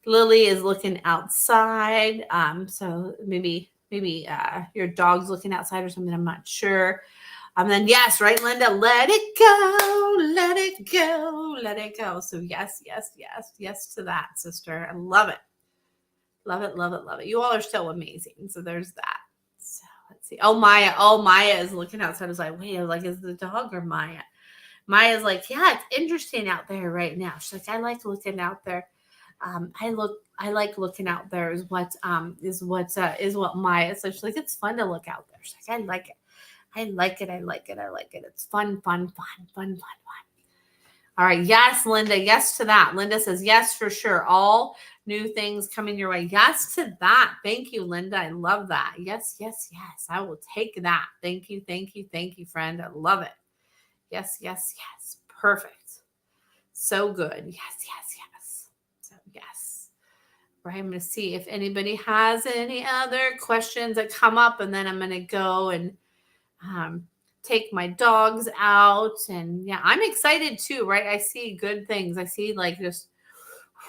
Lily is looking outside. So maybe your dog's looking outside or something. I'm not sure. Then yes, right, Linda, let it go, let it go, let it go. So yes to that, sister. I love it. Love it, love it, love it. You all are so amazing. So there's that. So let's see. Oh, Maya is looking outside. I was like, wait, like, is the dog or Maya? Maya's like, yeah, it's interesting out there right now. She's like, I like looking out there. I like looking out there is what Maya. So she's like, it's fun to look out there. She's like, I like it. I like it. I like it. I like it. It's fun. All right. Yes, Linda. Yes to that. Linda says, yes, for sure. All new things coming your way. Yes to that. Thank you, Linda. I love that. Yes. I will take that. Thank you, friend. I love it. Yes. Perfect. So good. Yes. So yes. Right. I'm going to see if anybody has any other questions that come up, and then I'm going to go and take my dogs out. And yeah, I'm excited too, right? I see good things. I see like just,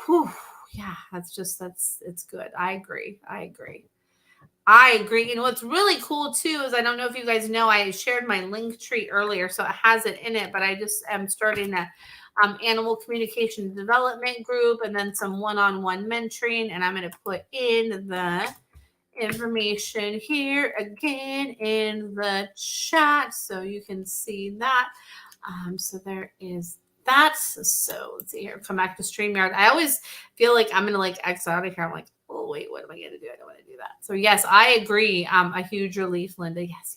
whew, yeah, it's good. I agree. You know, what's really cool too is I don't know if you guys know, I shared my link tree earlier, so it has it in it, but I just am starting a animal communication development group and then some one-on-one mentoring. And I'm going to put in the information here again in the chat so you can see that. So there is that. So let's see here. Come back to StreamYard. I always feel like I'm gonna like exit out of here. I'm like, oh wait, what am I gonna do? I don't want to do that. So yes, I agree. A huge relief, Linda. Yes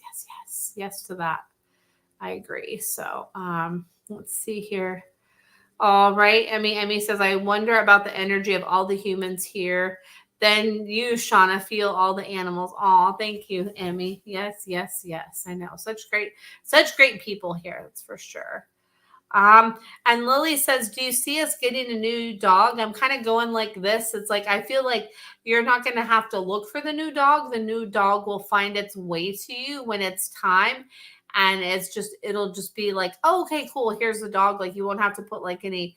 to that. I agree. So let's see here. All right. Emmy says, I wonder about the energy of all the humans here. Then you, Shauna, feel all the animals. Oh, thank you, Emmy. Yes. I know. Such great people here. That's for sure. And Lily says, do you see us getting a new dog? I'm kind of going like this. It's like, I feel like you're not going to have to look for the new dog. The new dog will find its way to you when it's time. And it'll just be like, oh, okay, cool. Here's the dog. Like you won't have to put like any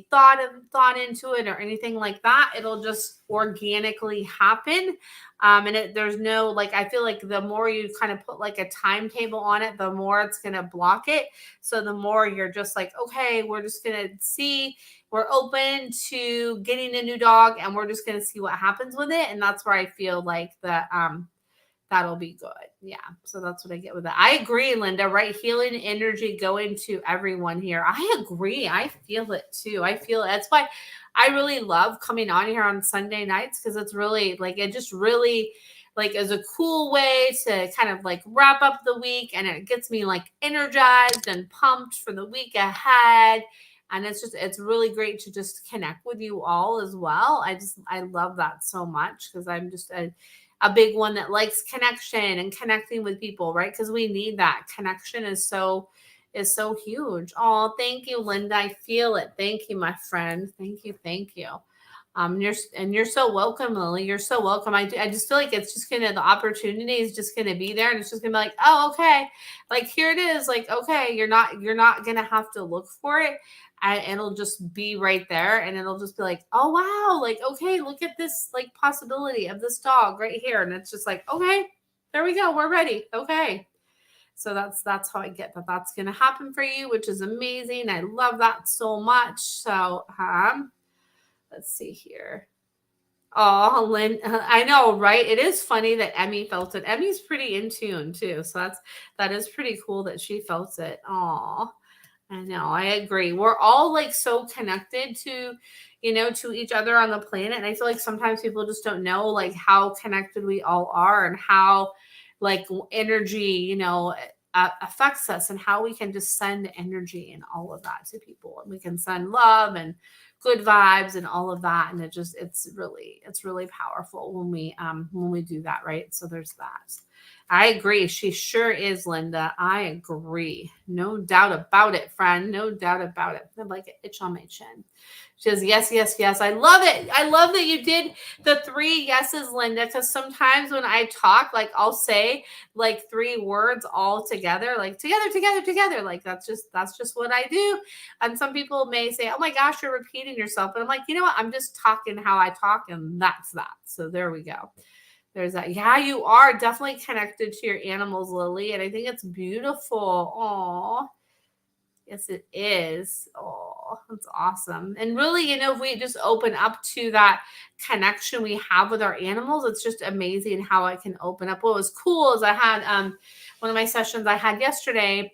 thought into it or anything like that. It'll just organically happen. And there's no, like, I feel like the more you kind of put like a timetable on it, the more it's going to block it. So the more you're just like, okay, we're just going to see, we're open to getting a new dog and we're just going to see what happens with it. And that's where I feel like that'll be good. Yeah. So that's what I get with that. I agree, Linda, right? Healing energy going to everyone here. I agree. I feel it too. That's why I really love coming on here on Sunday nights, because it's really like, it just really like is a cool way to kind of like wrap up the week, and it gets me like energized and pumped for the week ahead. And it's really great to just connect with you all as well. I love that so much, because I'm just a big one that likes connection and connecting with people, right? Because we need that. Connection is so huge. Oh, thank you, Linda. I feel it. Thank you, my friend. Thank you. You're so welcome, Lily. You're so welcome. I just feel like it's just the opportunity is just gonna be there, and it's just gonna be like, oh, okay, like here it is. Like, okay, you're not gonna have to look for it. And it'll just be right there, and it'll just be like, oh wow, like, okay, look at this like possibility of this dog right here. And it's just like, okay, there we go, we're ready. Okay. So that's how I get that that's gonna happen for you, which is amazing. I love that so much. So let's see here. Oh, Lynn, I know, right? It is funny that Emmy felt it. Emmy's pretty in tune too, so that is pretty cool that she felt it. Oh, I know, I agree. We're all like so connected to, to each other on the planet. And I feel like sometimes people just don't know like how connected we all are and how like energy, affects us and how we can just send energy and all of that to people. And we can send love and good vibes and all of that. And it's really powerful when we do that, right? So there's that. I agree. She sure is, Linda. I agree. No doubt about it, friend. No doubt about it. I like it. Itch on my chin. She says, yes, yes, yes. I love it. I love that you did the 3 yeses, Linda, because sometimes when I talk, like I'll say like 3 words all together, like together, together, together. Like that's just what I do. And some people may say, oh my gosh, you're repeating yourself. But I'm like, you know what? I'm just talking how I talk, and that's that. So there we go. There's that. Yeah, you are definitely connected to your animals, Lily. And I think it's beautiful. Oh, yes, it is. Oh, that's awesome. And really, if we just open up to that connection we have with our animals, it's just amazing how it can open up. What was cool is I had one of my sessions I had yesterday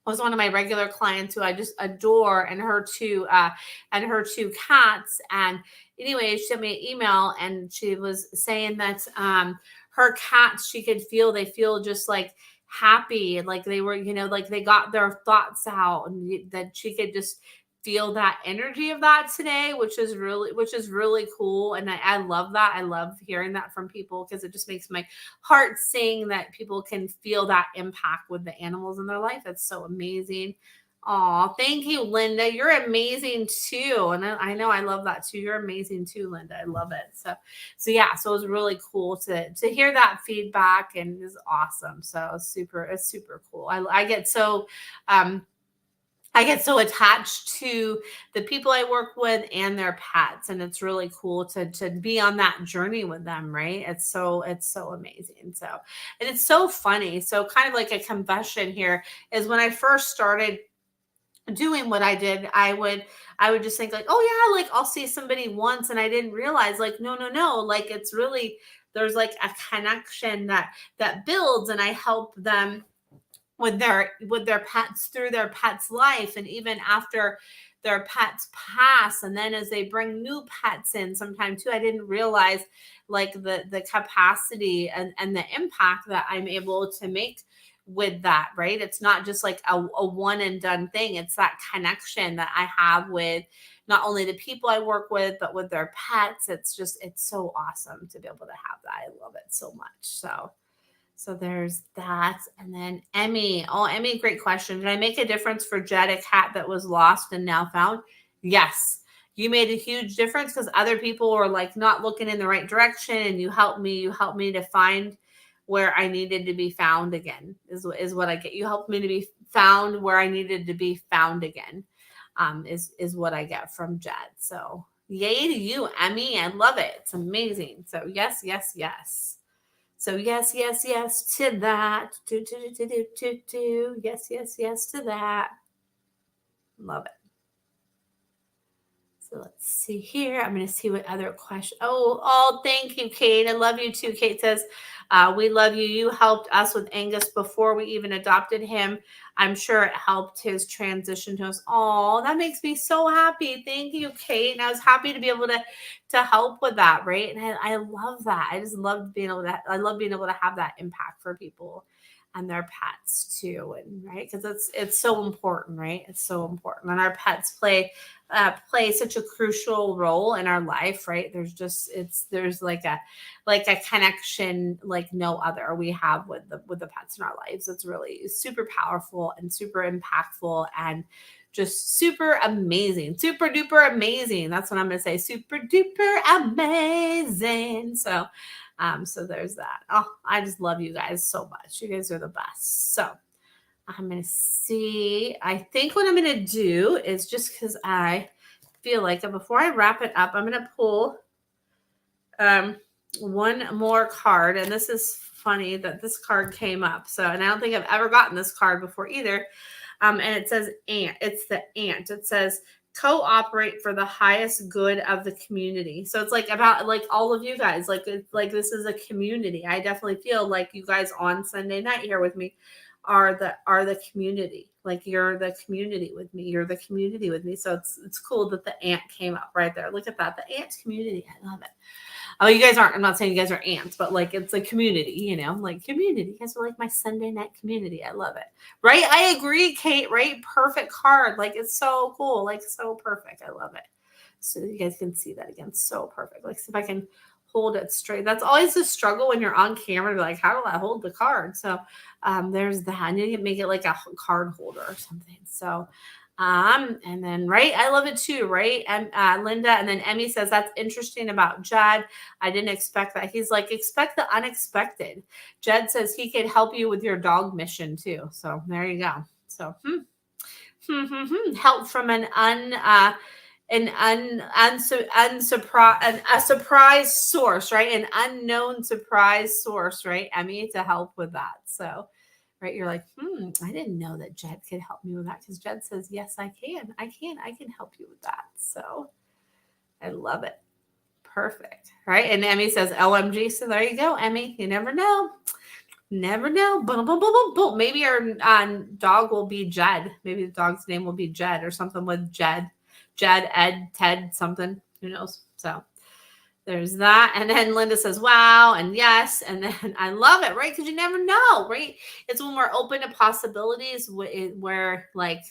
was one of my regular clients who I just adore, and her two cats. And anyway, she sent me an email and she was saying that her cats, she could feel, they feel just like happy, like they were, like they got their thoughts out, and that she could just feel that energy of that today, which is really cool. And I love that. I love hearing that from people because it just makes my heart sing that people can feel that impact with the animals in their life. It's so amazing. Oh, thank you, Linda. You're amazing too. And I know I love that too. You're amazing too, Linda. I love it. So yeah, so it was really cool to hear that feedback, and it was awesome. So it's super cool. Um I get so attached to the people I work with and their pets, and it's really cool to be on that journey with them, right? It's so amazing. So, and it's so funny. So, kind of like a confession here is when I first started doing what I did, I would just think like, oh yeah, like I'll see somebody once, and I didn't realize like, no, like it's really, there's like a connection that builds, and I help them with their pets through their pet's life, and even after their pets pass, and then as they bring new pets in sometime too. I didn't realize like the capacity and the impact that I'm able to make with that, right? It's not just like a one and done thing. It's that connection that I have with not only the people I work with, but with their pets. It's so awesome to be able to have that. I love it so much. So there's that. And then Emmy. Oh, Emmy, great question. Did I make a difference for Jed, a cat that was lost and now found? Yes. You made a huge difference because other people were like not looking in the right direction, and you helped me. You helped me to find where I needed to be found again, is what I get. You helped me to be found where I needed to be found again, is what I get from Jed. So yay to you, Emmy. I love it. It's amazing. So yes, yes, yes. So yes, yes, yes to that. Yes, yes, yes to that. Love it. So let's see here. I'm going to see what other question. Oh, thank you, Kate. I love you too. Kate says, we love you. You helped us with Angus before we even adopted him. I'm sure it helped his transition to us. Oh, that makes me so happy. Thank you, Kate. And I was happy to be able to help with that, right? And I love that. I just love being able to. I love being able to have that impact for people and their pets too, and right, because it's so important, right? It's so important, and our pets play such a crucial role in our life, right? There's like a connection like no other we have with the pets in our lives. It's really super powerful and super impactful and just super amazing, super duper amazing. That's what I'm going to say. Super duper amazing. So there's that. Oh, I just love you guys so much. You guys are the best. So I'm going to see. I think what I'm going to do is, just because I feel like it, before I wrap it up, I'm going to pull one more card. And this is funny that this card came up. So, and I don't think I've ever gotten this card before either. And it says ant. It's the ant. It says, cooperate for the highest good of the community. So it's like about like all of you guys, like it's like this is a community. I definitely feel like you guys on Sunday night here with me are the community. Like you're the community with me. You're the community with me. So it's cool that the ant came up right there. Look at that. The ant community. I love it. Oh, you guys aren't, I'm not saying you guys are ants, but like it's a community, you know, like community. You guys are like my Sunday night community. I love it. Right? I agree, Kate, right? Perfect card. Like it's so cool. Like so perfect. I love it. So you guys can see that again. So perfect. Like see if I can hold it straight. That's always a struggle when you're on camera. Like, how do I hold the card? So there's that. I need to make it like a card holder or something. So and then right, I love it too, right? And Linda, and then Emmy says that's interesting about Jed. I didn't expect that. He's like, expect the unexpected. Jed says he could help you with your dog mission too. So there you go. So help from a surprise source, right? An unknown surprise source, right? Emmy, to help with that. So right, you're like, I didn't know that Jed could help me with that, because Jed says, yes, I can help you with that. So I love it. Perfect. Right. And Emmy says LMG. So there you go, Emmy. You never know. Never know. Boom, boom, boom, boom, boom. Maybe our dog will be Jed. Maybe the dog's name will be Jed or something with Jed, Ed, Ted, something. Who knows? So there's that. And then Linda says, wow, and yes. And then I love it, right? Because you never know, right? It's when we're open to possibilities where like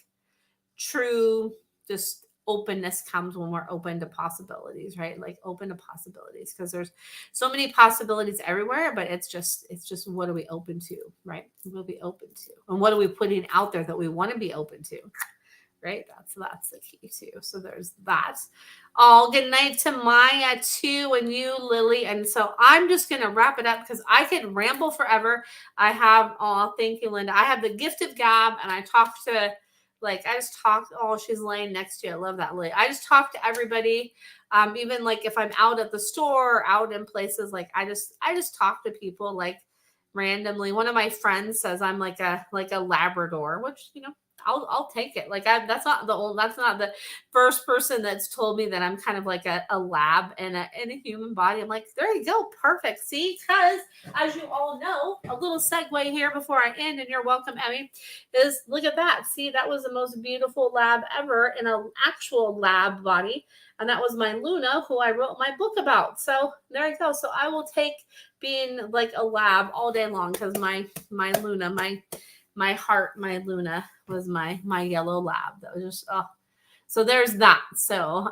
true just openness comes, when we're open to possibilities, right? Like open to possibilities, because there's so many possibilities everywhere, but it's just what are we open to, right? We'll be open to, and what are we putting out there that we want to be open to, right? That's the key too. So there's that. All good night to Maya too, and you, Lily. And so I'm just gonna wrap it up because I could ramble forever. I have, oh, thank you, Linda. I have the gift of gab, and I talk to, like, I just talk. Oh, she's laying next to you. I love that, Lily. I just talk to everybody. Even like if I'm out at the store, out in places, like I just talk to people like randomly. One of my friends says I'm like a Labrador, which, you know, I'll take it. Like that's not the first person that's told me that I'm kind of like a lab in a human body. I'm like, there you go. Perfect. See, because as you all know, a little segue here before I end, and you're welcome, Emmy, is look at that. See, that was the most beautiful lab ever in an actual lab body. And that was my Luna, who I wrote my book about. So there you go. So I will take being like a lab all day long, because my Luna, my heart, my Luna was my yellow lab. That was just, oh. So there's that. So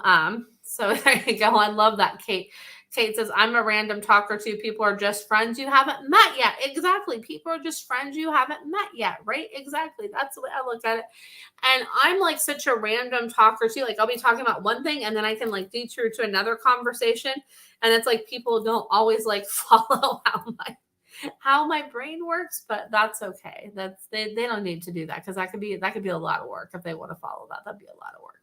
so there you go. I love that, Kate. Kate says, I'm a random talker too. People are just friends you haven't met yet. Exactly. People are just friends you haven't met yet, right? Exactly. That's the way I look at it. And I'm like such a random talker too. Like I'll be talking about one thing and then I can like detour to another conversation. And it's like people don't always like follow how my brain works, but that's okay. That's they don't need to do that, because that could be a lot of work. If they want to follow that, that'd be a lot of work.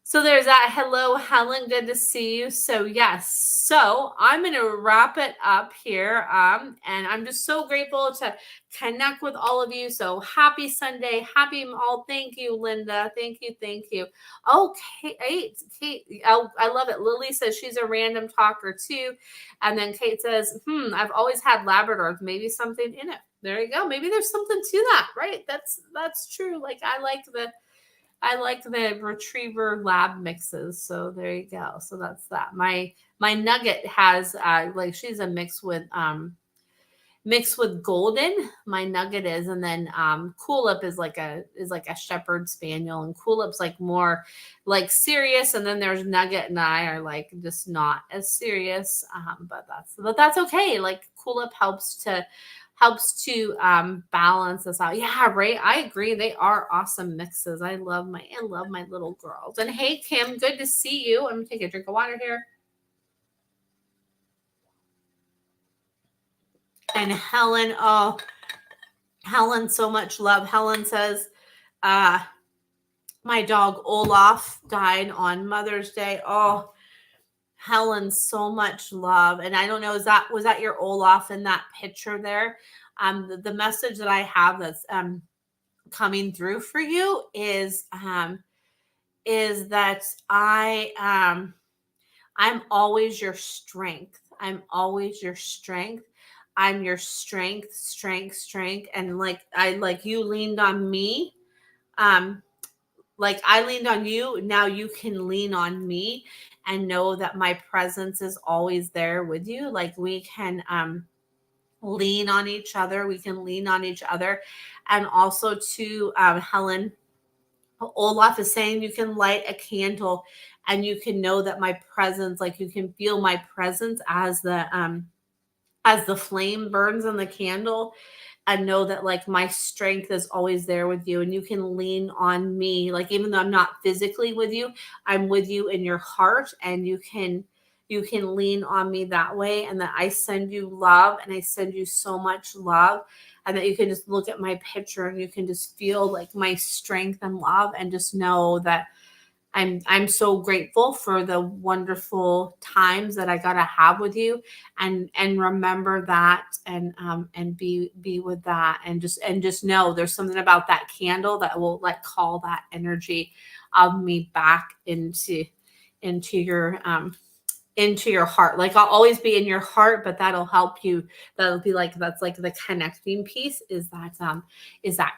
So there's that. Hello, Helen. Good to see you. So yes. So I'm going to wrap it up here. And I'm just so grateful to connect with all of you. So happy Sunday. Happy all. Thank you, Linda. Thank you. Thank you. Oh, Kate. Oh, I love it. Lily says she's a random talker too. And then Kate says, I've always had Labradors. Maybe something in it. There you go. Maybe there's something to that, right? That's true. Like I like the retriever lab mixes. So there you go. So that's that. My Nugget has like she's a mix with Golden. My Nugget is, and then Coolip is like a shepherd spaniel, and Coolip's like more like serious, and then there's Nugget and I are like just not as serious. But that's okay. Like Coolip helps to balance us out. Yeah, right. I agree. They are awesome mixes. I love my little girls. And hey, Kim, good to see you. I'm gonna take a drink of water here. And Helen, oh, Helen, so much love. Helen says, my dog Olaf died on Mother's Day. Oh, Helen, so much love. And I don't know, was that your Olaf in that picture there? The message that I have that's coming through for you is is that I'm always your strength. I'm always your strength. I'm your strength, strength, strength. And like you leaned on me. Um, like I leaned on you. Now you can lean on me and know that my presence is always there with you. Like we can lean on each other. We can lean on each other. And also to Helen, Olaf is saying you can light a candle and you can know that my presence, like you can feel my presence as the flame burns in the candle, and know that like my strength is always there with you, and you can lean on me. Like even though I'm not physically with you, I'm with you in your heart, and you can lean on me that way. And that I send you love, and I send you so much love, and that you can just look at my picture and you can just feel like my strength and love, and just know that I'm so grateful for the wonderful times that I got to have with you, and remember that, and be with that, and just know there's something about that candle that will like call that energy of me back into your into your heart. Like I'll always be in your heart, but that'll help you. That'll be like, that's like the connecting piece, is that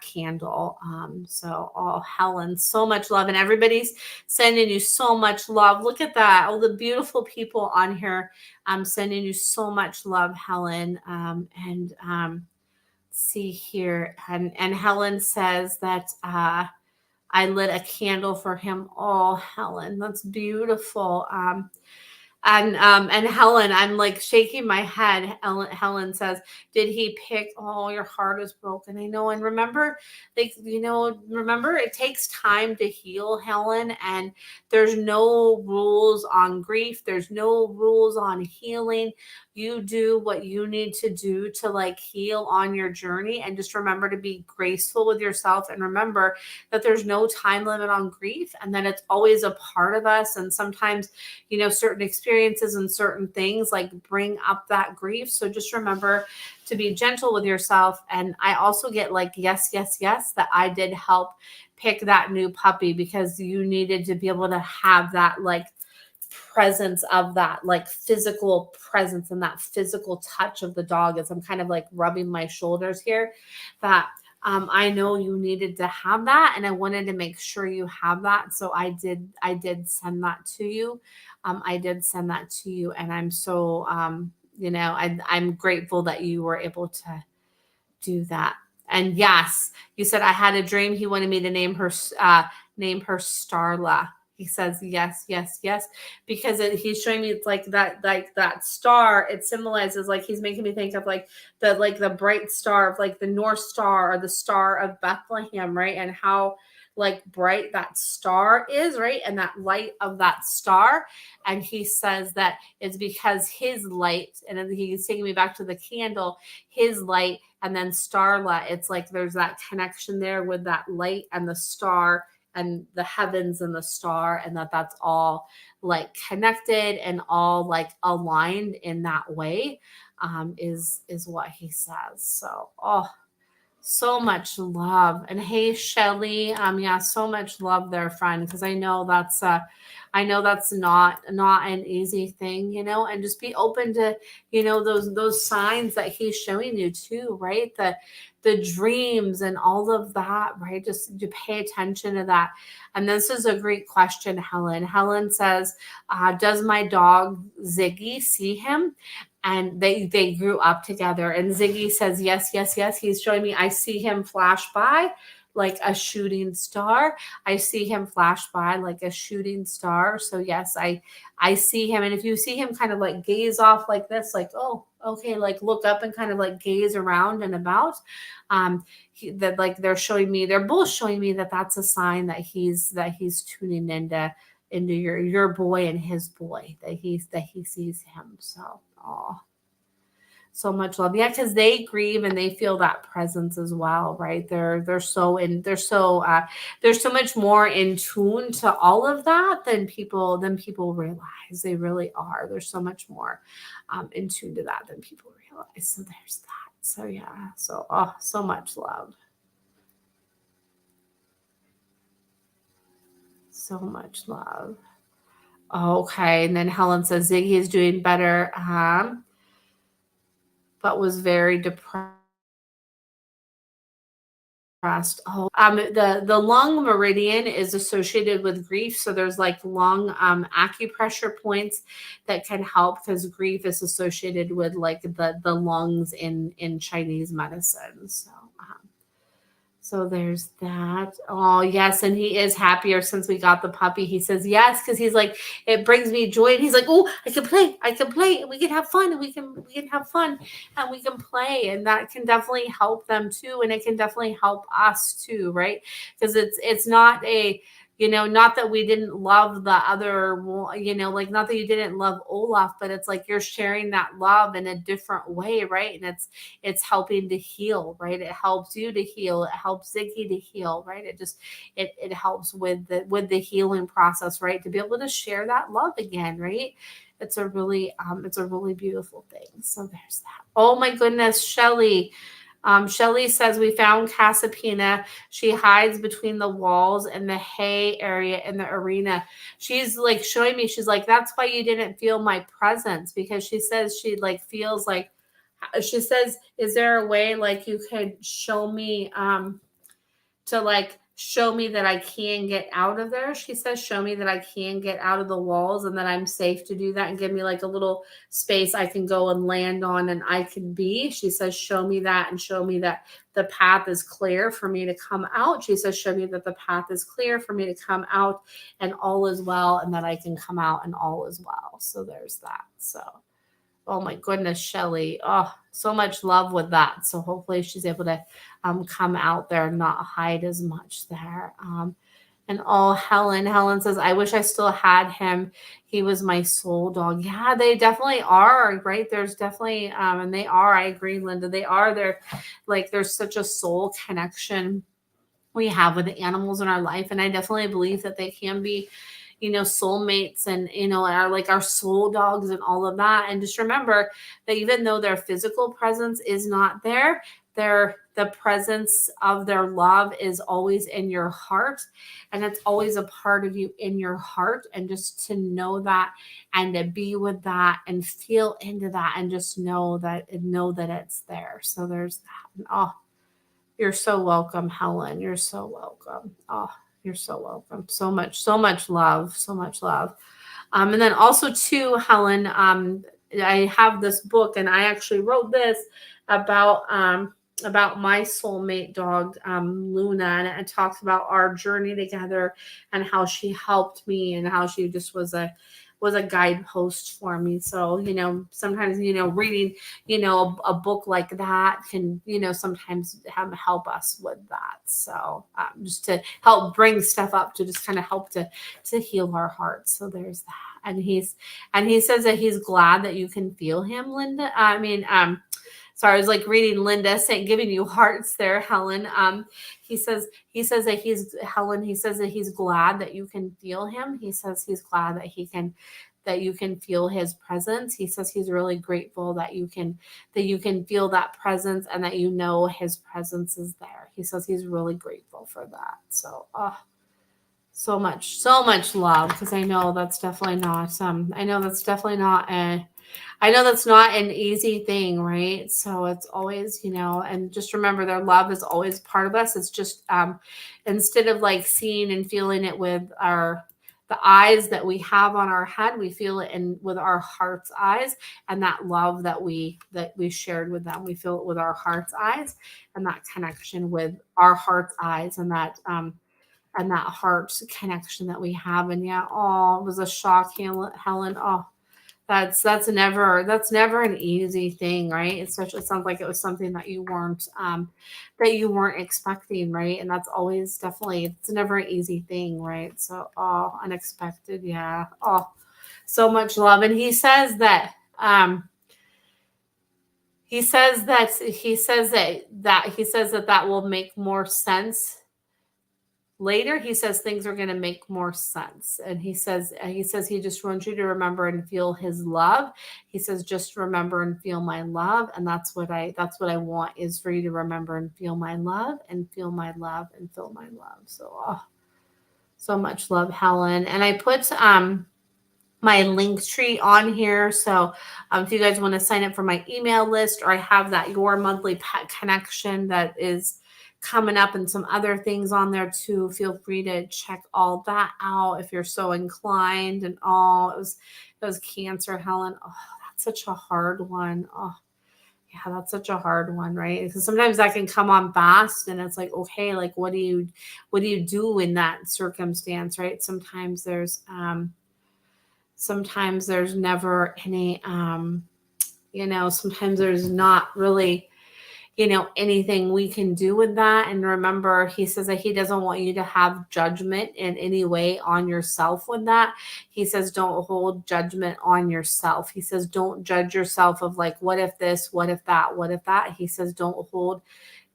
candle. So oh, Helen, so much love, and everybody's sending you so much love. Look at that. All the beautiful people on here sending you so much love, Helen. And see here. And Helen says that I lit a candle for him. Oh, Helen, that's beautiful. And Helen, I'm like shaking my head. Helen says, "Did he pick? Oh, your heart is broken. I know." And remember, like remember, it takes time to heal, Helen. And there's no rules on grief. There's no rules on healing. You do what you need to do to like heal on your journey, and just remember to be graceful with yourself, and remember that there's no time limit on grief, and that it's always a part of us. And sometimes certain experiences and certain things like bring up that grief. So just remember to be gentle with yourself. And I also get like, yes, yes, yes, that I did help pick that new puppy, because you needed to be able to have that like presence of that like physical presence and that physical touch of the dog, as I'm kind of like rubbing my shoulders here, that I know you needed to have that, and I wanted to make sure you have that. So I did send that to you. I did send that to you, and I'm so I'm grateful that you were able to do that. And yes, you said I had a dream. He wanted me to name her Starla. He says yes, yes, yes, because he's showing me it's like that star. It symbolizes, like he's making me think of like the bright star of like the North Star, or the Star of Bethlehem, right? And how like bright that star is, right? And that light of that star. And he says that it's because his light, and then he's taking me back to the candle, his light, and then Starla. It's like there's that connection there with that light and the star, and the heavens and the star, and that's all like connected and all like aligned in that way, is what he says. So so much love. And hey, Shelly, yeah, so much love there, friend, because I know that's not an easy thing, and just be open to, those signs that he's showing you too, right? The dreams and all of that, right? Just to pay attention to that. And this is a great question, Helen. Helen says, does my dog Ziggy see him? And they grew up together. And Ziggy says, yes, yes, yes. He's showing me, I see him flash by like a shooting star. I see him flash by like a shooting star. So yes, I see him. And if you see him kind of like gaze off like this, like, oh, okay, like look up and kind of like gaze around and about, that like they're both showing me that that's a sign that he's tuning into your boy and his boy, that he sees him. So so much love. Yeah, because they grieve and they feel that presence as well, right? There's so much more in tune to all of that than people realize. They really are. There's so much more in tune to that than people realize. So there's that. So yeah. So so much love. So much love. Okay. And then Helen says Ziggy is doing better, but was very depressed. The lung meridian is associated with grief. So there's like lung acupressure points that can help, because grief is associated with like the lungs in Chinese medicine. So there's that. Oh, yes. And he is happier since we got the puppy. He says yes, because he's like, it brings me joy. And he's like, oh, I can play. I can play. We can have fun. And we can have fun and we can play. And that can definitely help them too. And it can definitely help us too, right? Because it's not a, not that we didn't love the other, like not that you didn't love Olaf, but it's like you're sharing that love in a different way, right? And it's helping to heal, right? It helps you to heal. It helps Ziggy to heal, right? It helps with the healing process, right? To be able to share that love again, right? It's a really beautiful thing. So there's that. Oh my goodness, Shelly. Shelly says we found Casapina. She hides between the walls and the hay area in the arena. She's like showing me, she's like, that's why you didn't feel my presence, because she says she like feels like, she says, is there a way like you could show me to like show me that I can get out of there? She says, show me that I can get out of the walls and that I'm safe to do that, and give me like a little space I can go and land on and I can be. She says, show me that, and show me that the path is clear for me to come out. She says, show me that the path is clear for me to come out and all is well, and that I can come out and all is well. So there's that. So, oh my goodness, Shelly. Oh, so much love with that. So hopefully she's able to come out there and not hide as much there. And Helen says, I wish I still had him. He was my soul dog. Yeah, they definitely are, right? There's definitely, and they are, I agree, Linda. They are. They're like, there's such a soul connection we have with the animals in our life. And I definitely believe that they can be, soulmates, and, are like our soul dogs and all of that. And just remember that even though their physical presence is not there, the presence of their love is always in your heart, and it's always a part of you in your heart. And just to know that, and to be with that, and feel into that, and just know that it's there. So there's that. And, oh, you're so welcome, Helen. You're so welcome. Oh, you're so welcome. So much love. So much love. And then also too, Helen, I have this book, and I actually wrote this about my soulmate dog, Luna, and it talks about our journey together and how she helped me, and how she just was a guidepost for me. So, sometimes, reading, a book like that can, sometimes help us with that. So just to help bring stuff up, to just kind of help to heal our hearts. So there's that. And he says that he's glad that you can feel him, Linda. Sorry, I was like reading Linda saying, giving you hearts there, Helen. He says that he's glad that you can feel him. He says he's glad that you can feel his presence. He says he's really grateful that you can feel that presence, and that his presence is there. He says he's really grateful for that. So, so much love, because I know that's definitely not an easy thing, right? So it's always, and just remember, their love is always part of us. It's just instead of like seeing and feeling it with the eyes that we have on our head, we feel it with our heart's eyes, and that love that we shared with them, we feel it with our heart's eyes, and that connection with our heart's eyes, and that heart connection that we have. And yeah, it was a shock, Helen. Oh, that's never an easy thing, right? It sounds like it was something that you weren't expecting, right? And that's always it's never an easy thing, right? So, unexpected, yeah. Oh, so much love. And he says that that will make more sense later. He says things are going to make more sense. And he says he just wants you to remember and feel his love. He says, just remember and feel my love. And that's what I want, is for you to remember and feel my love, and feel my love, and feel my love. So, So much love, Helen. And I put my link tree on here. So if you guys want to sign up for my email list, or I have that Your Monthly Pet Connection that is coming up, and some other things on there too, feel free to check all that out if you're so inclined. And it was cancer, Helen. Oh, that's such a hard one. Oh, yeah, that's such a hard one, right? Because sometimes that can come on fast, and it's like, okay, like what do you do in that circumstance, right? Sometimes there's never any sometimes there's not really anything we can do with that. And remember, he says that he doesn't want you to have judgment in any way on yourself with that. He says don't hold judgment on yourself. He says don't judge yourself of like, what if this, what if that, what if that. He says don't hold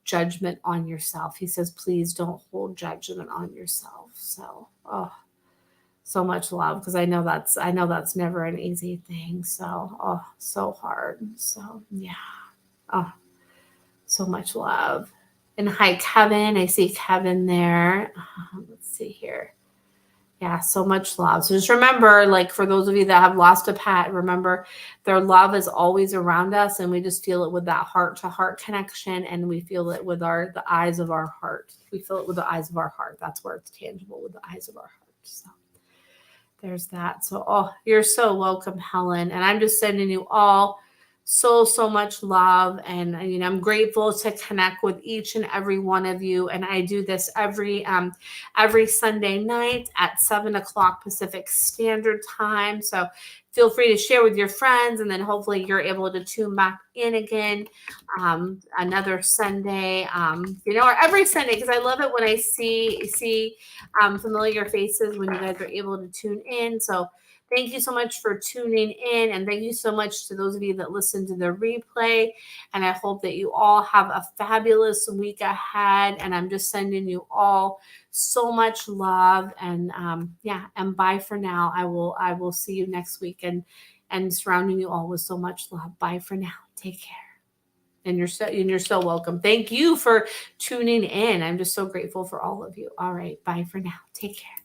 judgment on yourself. He says please don't hold judgment on yourself. So so much love, because I know that's never an easy thing. So so hard. So yeah. Oh, so much love. And hi, Kevin. I see Kevin there. Let's see here. Yeah, so much love. So just remember, like for those of you that have lost a pet, remember their love is always around us, and we just feel it with that heart-to-heart connection, and we feel it with the eyes of our heart. We feel it with the eyes of our heart. That's where it's tangible, with the eyes of our heart. So there's that. So you're so welcome, Helen. And I'm just sending you all so much love, and I'm grateful to connect with each and every one of you. And I do this every Sunday night at 7:00 Pacific Standard Time. So feel free to share with your friends, and then hopefully you're able to tune back in again another Sunday, or every Sunday, because I love it when I see familiar faces when you guys are able to tune in. So thank you so much for tuning in, and thank you so much to those of you that listen to the replay. And I hope that you all have a fabulous week ahead. And I'm just sending you all so much love. And and bye for now. I will see you next week, and surrounding you all with so much love. Bye for now. Take care. And you're so welcome. Thank you for tuning in. I'm just so grateful for all of you. All right. Bye for now. Take care.